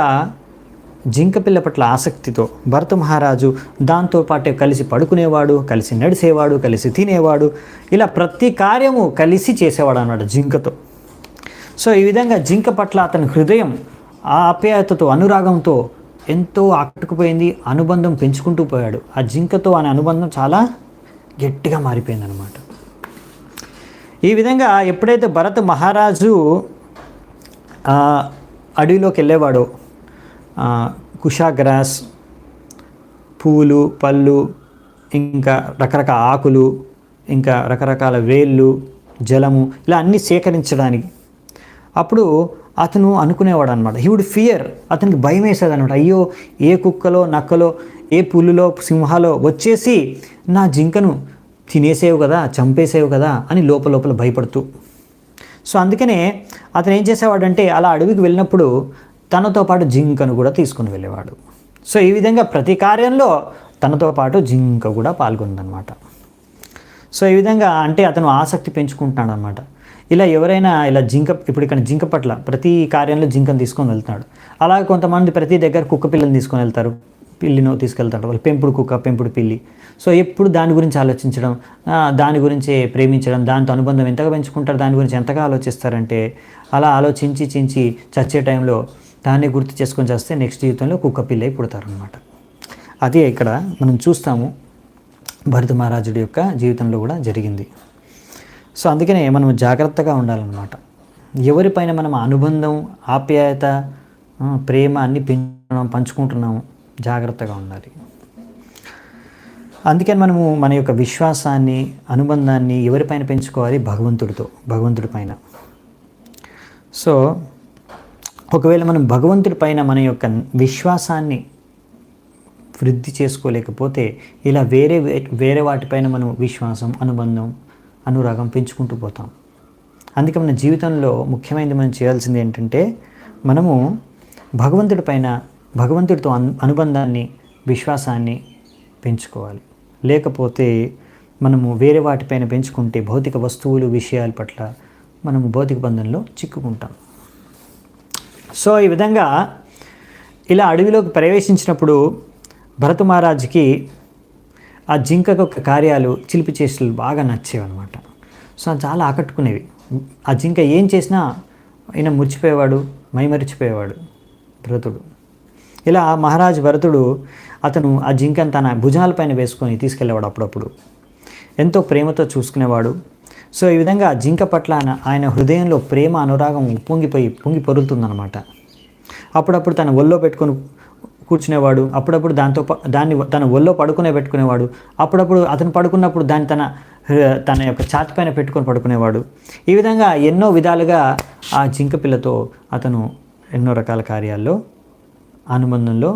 జింక పిల్ల పట్ల ఆసక్తితో భరత మహారాజు దాంతోపాటే కలిసి పడుకునేవాడు, కలిసి నడిచేవాడు, కలిసి తినేవాడు, ఇలా ప్రతి కార్యము కలిసి చేసేవాడు అన్నమాట జింకతో. సో ఈ విధంగా జింక పట్ల అతని హృదయం ఆ ఆప్యాయతతో, అనురాగంతో ఎంతో ఆకట్టుకుపోయింది, అనుబంధం పెంచుకుంటూ పోయాడు. ఆ జింకతో అనే అనుబంధం చాలా గట్టిగా మారిపోయిందనమాట. ఈ విధంగా ఎప్పుడైతే భరత మహారాజు అడవిలోకి వెళ్ళేవాడో కుషాగ్రాస్, పువ్వులు, పళ్ళు, ఇంకా రకరకాల ఆకులు, ఇంకా రకరకాల వేళ్ళు, జలము, ఇలా అన్నీ సేకరించడానికి అప్పుడు అతను అనుకునేవాడు అనమాట. హీ వుడ్ ఫియర్, అతనికి భయం వేసేది అనమాట. అయ్యో, ఏ కుక్కలో, నక్కలో, ఏ పులులో, సింహాలో వచ్చేసి నా జింకను తినేసేవు కదా, చంపేసేవు కదా అని లోపల భయపడుతూ. సో అందుకనే అతను ఏం చేసేవాడంటే అలా అడవికి వెళ్ళినప్పుడు తనతో పాటు జింకను కూడా తీసుకుని వెళ్ళేవాడు. సో ఈ విధంగా ప్రతి కార్యంలో తనతో పాటు జింక కూడా పాల్గొందనమాట. సో ఈ విధంగా అంటే అతను ఆసక్తి పెంచుకుంటున్నాడు అనమాట. ఇలా ఎవరైనా ఇలా ఇప్పుడు ఇక్కడ జింక పట్ల ప్రతి కార్యంలో జింకను తీసుకొని వెళ్తున్నాడు. అలాగే కొంతమంది ప్రతి దగ్గర కుక్క పిల్లని తీసుకొని వెళ్తారు, పిల్లినో తీసుకెళ్తాడు, వాళ్ళు పెంపుడు కుక్క, పెంపుడు పిల్లి. సో ఎప్పుడు దాని గురించి ఆలోచించడం, దాని గురించి ప్రేమించడం, దాంతో అనుబంధం ఎంతగా పెంచుకుంటారు, దాని గురించి ఎంతగా ఆలోచిస్తారంటే అలా ఆలోచించి చచ్చే టైంలో దాన్ని గుర్తు చేసుకొని చేస్తే నెక్స్ట్ జీవితంలో కుక్క పిల్లై పుడతారనమాట. అదే ఇక్కడ మనం చూస్తాము భరత మహారాజుడి యొక్క జీవితంలో కూడా జరిగింది. సో అందుకనే మనం జాగ్రత్తగా ఉండాలన్నమాట. ఎవరిపైన మనం అనుబంధం, ఆప్యాయత, ప్రేమ అన్నీ పంచుకుంటున్నాము, జాగ్రత్తగా ఉండాలి. అందుకని మనము మన యొక్క విశ్వాసాన్ని, అనుబంధాన్ని ఎవరిపైన పెంచుకోవాలి? భగవంతుడి పైన. సో ఒకవేళ మనం భగవంతుడి పైన మన యొక్క విశ్వాసాన్ని వృద్ధి చేసుకోలేకపోతే ఇలా వేరే వాటిపైన మనం విశ్వాసం, అనుబంధం, అనురాగం పెంచుకుంటూ పోతాం. అందుకే మన జీవితంలో ముఖ్యమైనది మనం చేయాల్సింది ఏంటంటే మనము భగవంతుడితో అనుబంధాన్ని, విశ్వాసాన్ని పెంచుకోవాలి. లేకపోతే మనము వేరే వాటిపైన పెంచుకుంటే భౌతిక వస్తువులు, విషయాల పట్ల మనము భౌతిక బంధంలో చిక్కుకుంటాం. సో ఈ విధంగా ఇలా అడవిలోకి ప్రవేశించినప్పుడు భరత మహారాజుకి ఆ జింక యొక్క కార్యాలు, చిలిపి చేష్టలు బాగా నచ్చేవన్నమాట. సో చాలా ఆకట్టుకునేవి. ఆ జింక ఏం చేసినా ఆయన మురిచిపోయేవాడు, మైమరిచిపోయేవాడు భరతుడు. ఇలా మహారాజు భరతుడు అతను ఆ జింకను తన భుజాలపైన వేసుకొని తీసుకెళ్ళేవాడు. అప్పుడప్పుడు ఎంతో ప్రేమతో చూసుకునేవాడు. సో ఈ విధంగా జింక పట్ల ఆయన హృదయంలో ప్రేమ, అనురాగం పొంగి పొరులుతుందన్నమాట. అప్పుడప్పుడు తన ఒళ్ళో పెట్టుకొని కూర్చునేవాడు, అప్పుడప్పుడు దాన్ని తన ఒళ్ళో పెట్టుకునేవాడు, అప్పుడప్పుడు అతను పడుకున్నప్పుడు దాన్ని తన యొక్క ఛాతి పైన పెట్టుకొని పడుకునేవాడు. ఈ విధంగా ఎన్నో విధాలుగా ఆ జింక పిల్లతో అతను ఎన్నో రకాల కార్యాల్లో, అనుబంధంలో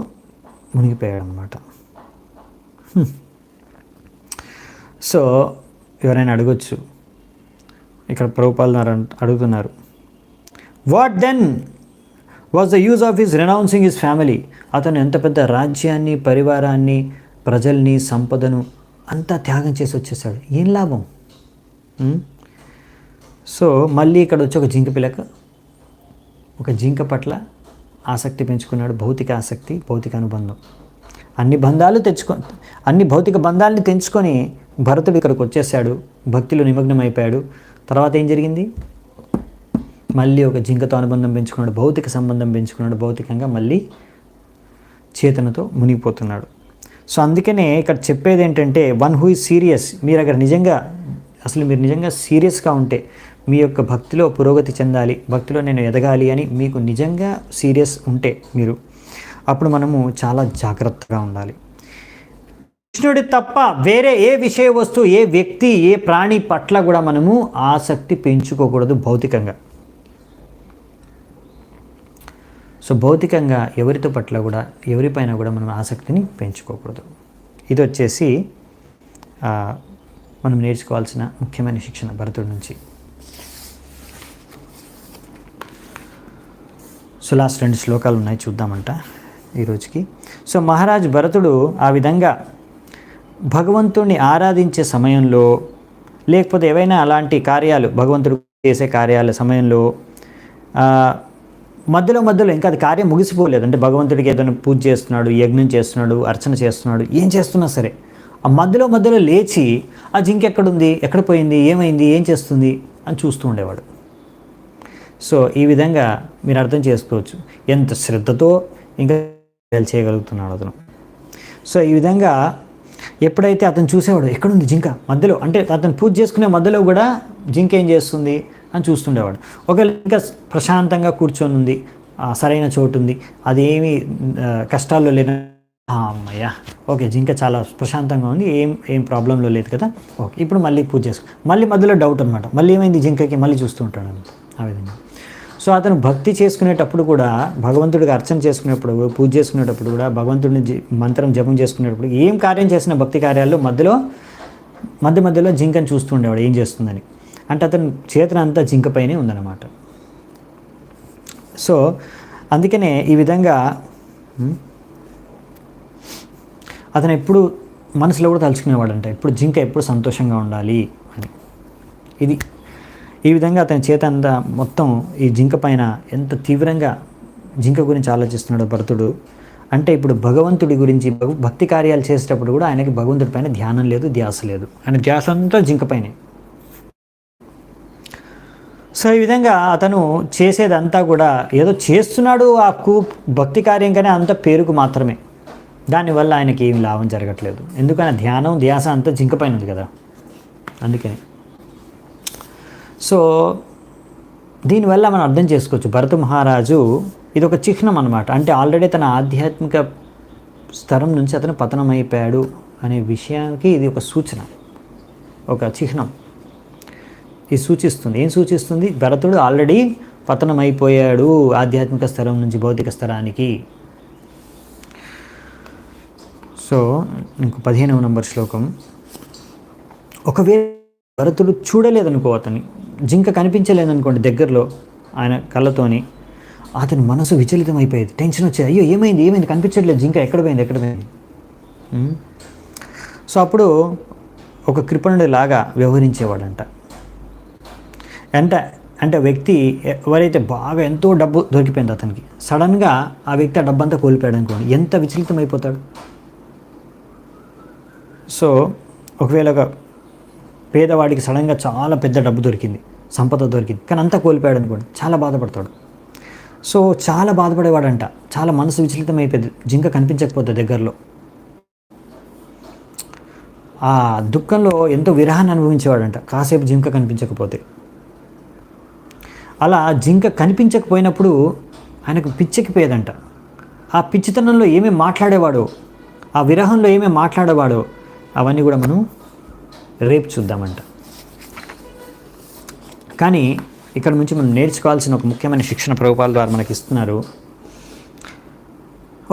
మునిగిపోయాడు అన్నమాట. సో ఎవరైనా అడగొచ్చు, ఇక్కడ ప్రభుపాల్ అడుగుతున్నారు, what then was the use of his renouncing his family? అతను ఎంత పెద్ద రాజ్యాన్ని, పరివారాన్ని, ప్రజల్ని, సంపదను అంతా త్యాగం చేసి వచ్చేసాడు, ఏం లాభం? సో మళ్ళీ ఇక్కడ వచ్చి ఒక జింక పట్ల ఆసక్తి పెంచుకున్నాడు. భౌతిక ఆసక్తి, భౌతిక అనుబంధం, అన్ని భౌతిక బంధాలని తెంచుకొని భరతుడు ఇక్కడికి వచ్చేసాడు, భక్తిలో నిమగ్నం అయిపోయాడు. తర్వాత ఏం జరిగింది? మళ్ళీ ఒక జింకతో అనుబంధం పెంచుకున్నాడు, భౌతిక సంబంధం పెంచుకున్నాడు, భౌతికంగా మళ్ళీ చేతనతో మునిగిపోతున్నాడు. సో అందుకనే ఇక్కడ చెప్పేది ఏంటంటే వన్ హూ ఈజ్ సీరియస్. మీరు నిజంగా సీరియస్గా ఉంటే, మీ యొక్క భక్తిలో పురోగతి చెందాలి, భక్తిలో నేను ఎదగాలి అని మీకు నిజంగా సీరియస్ ఉంటే మీరు, అప్పుడు మనము చాలా జాగ్రత్తగా ఉండాలి. కృష్ణుడి తప్ప వేరే ఏ విషయ వస్తువు, ఏ వ్యక్తి, ఏ ప్రాణి పట్ల కూడా మనము ఆసక్తి పెంచుకోకూడదు భౌతికంగా. సో భౌతికంగా ఎవరిపైన కూడా మనం ఆసక్తిని పెంచుకోకూడదు. ఇది వచ్చేసి మనం నేర్చుకోవాల్సిన ముఖ్యమైన శిక్షణ భరతుడి నుంచి. సో లాస్ట్ 2 శ్లోకాలు ఉన్నాయి, చూద్దామంట ఈరోజుకి. సో మహారాజు భరతుడు ఆ విధంగా భగవంతుడిని ఆరాధించే సమయంలో, లేకపోతే ఏవైనా అలాంటి కార్యాలు, భగవంతుడు చేసే కార్యాల సమయంలో మధ్యలో ఇంకా అది కార్యం ముగిసిపోలేదు. అంటే భగవంతుడికి ఏదైనా పూజ చేస్తున్నాడు, యజ్ఞం చేస్తున్నాడు, అర్చన చేస్తున్నాడు, ఏం చేస్తున్నా సరే ఆ మధ్యలో లేచి ఆ జింక ఎక్కడుంది, ఎక్కడ పోయింది, ఏమైంది, ఏం చేస్తుంది అని చూస్తూ ఉండేవాడు. సో ఈ విధంగా మీరు అర్థం చేసుకోవచ్చు ఎంత శ్రద్ధతో ఇంకా చేయగలుగుతున్నాడు అతను. సో ఈ విధంగా ఎప్పుడైతే అతను చూసేవాడు ఎక్కడుంది జింక మధ్యలో, అంటే అతను పూజ చేసుకునే మధ్యలో కూడా జింక ఏం చేస్తుంది అని చూస్తుండేవాడు. ఒకవేళ ఇంకా ప్రశాంతంగా కూర్చొని ఉంది, సరైన చోటు ఉంది, అదేమి కష్టాల్లో లేని, అమ్మయ్య ఓకే జింక చాలా ప్రశాంతంగా ఉంది, ఏం ప్రాబ్లంలో లేదు కదా, ఓకే ఇప్పుడు మళ్ళీ పూజ చేసుకో, మళ్ళీ మధ్యలో డౌట్ అనమాట, మళ్ళీ ఏమైంది జింకకి, మళ్ళీ చూస్తూ ఉంటాడు ఆ విధంగా. సో అతను భక్తి చేసుకునేటప్పుడు కూడా, భగవంతుడికి అర్చన చేసుకునేటప్పుడు, పూజ చేసుకునేటప్పుడు కూడా, భగవంతుడిని మంత్రం జపం చేసుకునేటప్పుడు, ఏం కార్యం చేసిన భక్తి కార్యాల్లో మధ్యలో జింకను చూస్తూ ఉండేవాడు ఏం చేస్తుందని. అంటే అతను చేతన అంతా జింకపైనే ఉందన్నమాట. సో అందుకనే ఈ విధంగా అతను ఎప్పుడు మనసులో కూడా తలుచుకునేవాడంట, ఇప్పుడు జింక ఎప్పుడు సంతోషంగా ఉండాలి అని. ఇది ఈ విధంగా అతని చేత అంతా మొత్తం ఈ జింక పైన ఎంత తీవ్రంగా జింక గురించి ఆలోచిస్తున్నాడు భరతుడు. అంటే ఇప్పుడు భగవంతుడి గురించి భక్తి కార్యాలు చేసేటప్పుడు కూడా ఆయనకి భగవంతుడి పైన ధ్యానం లేదు, ధ్యాస లేదు, ఆయన ధ్యాస అంతా జింక పైనే. సో ఈ విధంగా అతను చేసేదంతా కూడా ఏదో చేస్తున్నాడు ఆ భక్తి కార్యం కానీ అంత పేరుకు మాత్రమే, దానివల్ల ఆయనకి ఏమి లాభం జరగట్లేదు. ఎందుకని ధ్యానం ధ్యాస అంతా జింక పైన ఉంది కదా, అందుకని. సో దీనివల్ల మనం అర్థం చేసుకోవచ్చు భరత మహారాజు ఇది ఒక చిహ్నం అనమాట. అంటే ఆల్రెడీ తన ఆధ్యాత్మిక స్థరం నుంచి అతను పతనమైపోయాడు అనే విషయానికి ఇది ఒక సూచన, ఒక చిహ్నం. ఇది సూచిస్తుంది, ఏం సూచిస్తుంది, భరతుడు ఆల్రెడీ పతనమైపోయాడు ఆధ్యాత్మిక స్థరం నుంచి భౌతిక స్థరానికి. సో ఇంకో 15వ నంబర్ శ్లోకం. ఒకవేళ భరతుడు చూడలేదనుకో, అతని జింక కనిపించలేదనుకోండి దగ్గరలో ఆయన కళ్ళతోని, అతని మనసు విచలితం అయిపోయేది, టెన్షన్ వచ్చేది, అయ్యో ఏమైంది కనిపించట్లేదు జింక, ఎక్కడ పోయింది. సో అప్పుడు ఒక కృపణుడి లాగా వ్యవహరించేవాడంట. అంటే వ్యక్తి ఎవరైతే బాగా ఎంతో డబ్బు దొరికిపోయింది అతనికి, సడన్గా ఆ వ్యక్తి ఆ డబ్బంతా కోల్పోయాడు అనుకోండి, ఎంత విచలితం అయిపోతాడు. సో ఒకవేళ ఒక పేదవాడికి సడన్గా చాలా పెద్ద డబ్బు దొరికింది, సంపద దొరికింది, కానీ అంతా కోల్పోయాడు అనుకోండి, చాలా బాధపడతాడు. సో చాలా బాధపడేవాడంట, చాలా మనసు విచలితం అయిపోయింది జింక కనిపించకపోతే దగ్గరలో. ఆ దుఃఖంలో ఎంతో విరహాన్ని అనుభవించేవాడంట కాసేపు జింక కనిపించకపోతే. అలా జింక కనిపించకపోయినప్పుడు ఆయనకు పిచ్చెక్కిపోయేదంట. ఆ పిచ్చితనంలో ఏమేమి మాట్లాడేవాడో, ఆ విరహంలో ఏమేమి మాట్లాడేవాడో అవన్నీ కూడా మనం రేపు చూద్దామంట. కానీ ఇక్కడ నుంచి మనం నేర్చుకోవాల్సిన ఒక ముఖ్యమైన శిక్షణ ప్రభుపాల ద్వారా మనకి ఇస్తున్నారు.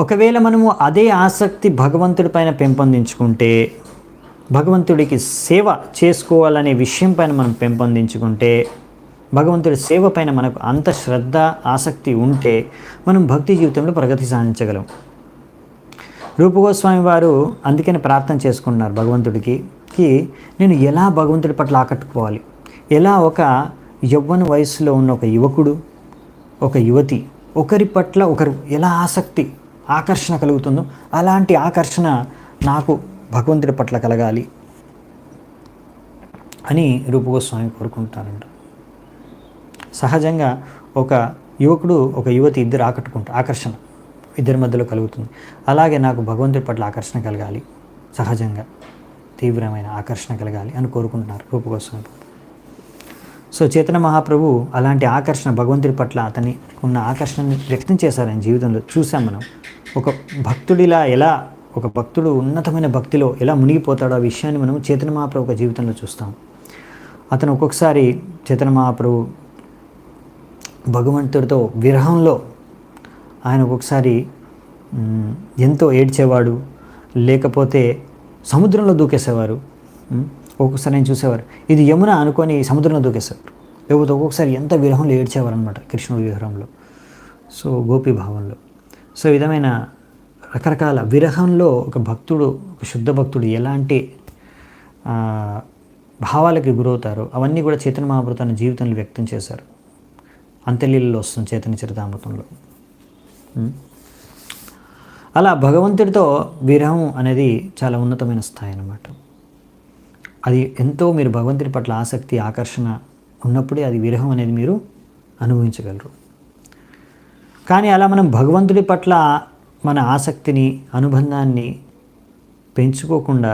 ఒకవేళ మనము అదే ఆసక్తి భగవంతుడి పైన పెంపొందించుకుంటే, భగవంతుడికి సేవ చేసుకోవాలనే విషయం పైన మనం పెంపొందించుకుంటే, భగవంతుడి సేవ పైన మనకు అంత శ్రద్ధ ఆసక్తి ఉంటే మనం భక్తి జీవితంలో ప్రగతి సాధించగలం. రూపగోస్వామి వారు అందుకని ప్రార్థన చేసుకుంటున్నారు భగవంతుడికి, నేను ఎలా భగవంతుడి పట్ల ఆకట్టుకోవాలి, ఎలా ఒక యవ్వన వయసులో ఉన్న ఒక యువకుడు, ఒక యువతి ఒకరి పట్ల ఒకరు ఎలా ఆకర్షణ కలుగుతుందో అలాంటి ఆకర్షణ నాకు భగవంతుడి పట్ల కలగాలి అని రూపగోస్వామి కోరుకుంటారంట. సహజంగా ఒక యువకుడు ఒక యువతి ఇద్దరు ఆకర్షణ ఇద్దరి మధ్యలో కలుగుతుంది. అలాగే నాకు భగవంతుడి పట్ల ఆకర్షణ కలగాలి, సహజంగా తీవ్రమైన ఆకర్షణ కలగాలి అని కోరుకుంటున్నారు రూపగోస్వామి. సో చైతన్య మహాప్రభు అలాంటి ఆకర్షణ భగవంతుడి పట్ల అతని ఉన్న ఆకర్షణని వ్యక్తం చేశారు ఆయన జీవితంలో. చూసాం మనం ఒక భక్తుడిలా ఎలా, ఒక భక్తుడు ఉన్నతమైన భక్తిలో ఎలా మునిగిపోతాడో ఆ విషయాన్ని మనం చైతన్య మహాప్రభు ఒక జీవితంలో చూస్తాం. అతను ఒక్కొక్కసారి చైతన్య మహాప్రభు భగవంతుడితో విరహంలో ఆయన ఒక్కొక్కసారి ఎంతో ఏడ్చేవాడు, లేకపోతే సముద్రంలో దూకేసేవారు. ఒక్కొక్కసారి నేను చూసేవారు ఇది యమున అనుకొని సముద్రంలో దూకేసేవారు, లేకపోతే ఒక్కొక్కసారి ఎంత విరహంలో ఏడ్చేవారు అనమాట కృష్ణుడి విరహంలో, సో గోపీ భావంలో. సో ఈ విధమైన రకరకాల విరహంలో ఒక భక్తుడు, ఒక శుద్ధ భక్తుడు ఎలాంటి భావాలకి గురవుతారో అవన్నీ కూడా చైతన్య మహాప్రభు తన జీవితంలో వ్యక్తం చేశారు. అంత్యలీలలో వస్తుంది చైతన్య చరితామృతంలో. అలా భగవంతుడితో విరహం అనేది చాలా ఉన్నతమైన స్థాయి అన్నమాట. అది ఎంతో మీరు భగవంతుడి పట్ల ఆసక్తి ఆకర్షణ ఉన్నప్పుడే అది విరహం అనేది మీరు అనుభవించగలరు. కానీ అలా మనం భగవంతుడి పట్ల మన ఆసక్తిని అనుబంధాన్ని పెంచుకోకుండా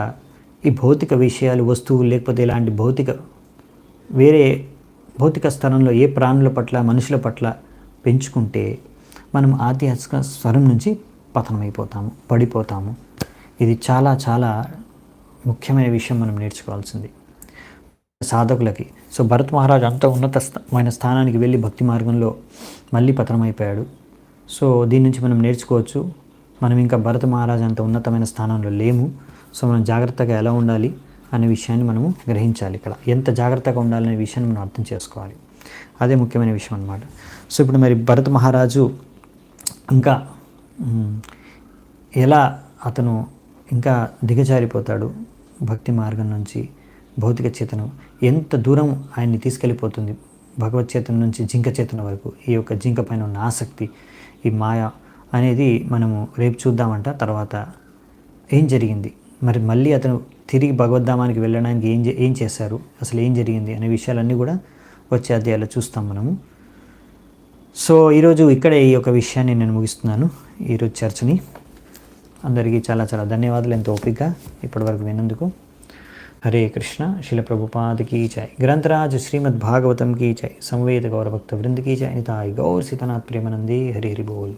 ఈ భౌతిక విషయాలు వస్తువులు లేకపోతే ఇలాంటి వేరే భౌతిక స్థలంలో ఏ ప్రాణుల పట్ల మనుషుల పట్ల పెంచుకుంటే మనం ఆధ్యాత్మిక స్వరం నుంచి పతనమైపోతాము, పడిపోతాము. ఇది చాలా చాలా ముఖ్యమైన విషయం మనం నేర్చుకోవాల్సింది సాధకులకి. సో భరత్ మహారాజ్ అంత ఉన్నతమైన స్థానానికి వెళ్ళి భక్తి మార్గంలో మళ్ళీ పతనమైపోయాడు. సో దీని నుంచి మనం నేర్చుకోవచ్చు. మనం ఇంకా భరత్ మహారాజ్ అంత ఉన్నతమైన స్థానంలో లేము. సో మనం జాగ్రత్తగా ఎలా ఉండాలి అనే విషయాన్ని మనము గ్రహించాలి. ఇక్కడ ఎంత జాగ్రత్తగా ఉండాలనే విషయాన్ని మనం అర్థం చేసుకోవాలి. అదే ముఖ్యమైన విషయం అన్నమాట. సో ఇప్పుడు మరి భరత్ మహారాజు ఇంకా ఎలా అతను ఇంకా దిగజారిపోతాడు భక్తి మార్గం నుంచి భౌతిక చేతనం ఎంత దూరం ఆయన్ని తీసుకెళ్ళిపోతుంది భగవత్ చేతనం నుంచి జింక చేతనం వరకు. ఈ యొక్క జింక పైన ఉన్న ఆసక్తి, ఈ మాయ అనేది మనము రేపు చూద్దామంట. తర్వాత ఏం జరిగింది, మరి మళ్ళీ అతను తిరిగి భగవద్ధామానికి వెళ్ళడానికి ఏం చేశారు, అసలు ఏం జరిగింది అనే విషయాలన్నీ కూడా వచ్చే అధ్యాయాల్లో చూస్తాం మనము. సో ఈరోజు ఇక్కడే ఈ యొక్క విషయాన్ని నేను ముగిస్తున్నాను, ఈరోజు చర్చని. అందరికీ చాలా చాలా ధన్యవాదాలు ఎంతో ఓపికగా ఇప్పటివరకు విన్నందుకు. హరే కృష్ణ. శిల ప్రభుపాద కీ జై. గ్రంథరాజ్ శ్రీమద్ భాగవతం కీ జై. సంవేద గౌరభక్త వృంద కీ జై. నితాయ్ గౌర్ సీతనాథ్ ప్రేమానందే. హరి హరి బోల్.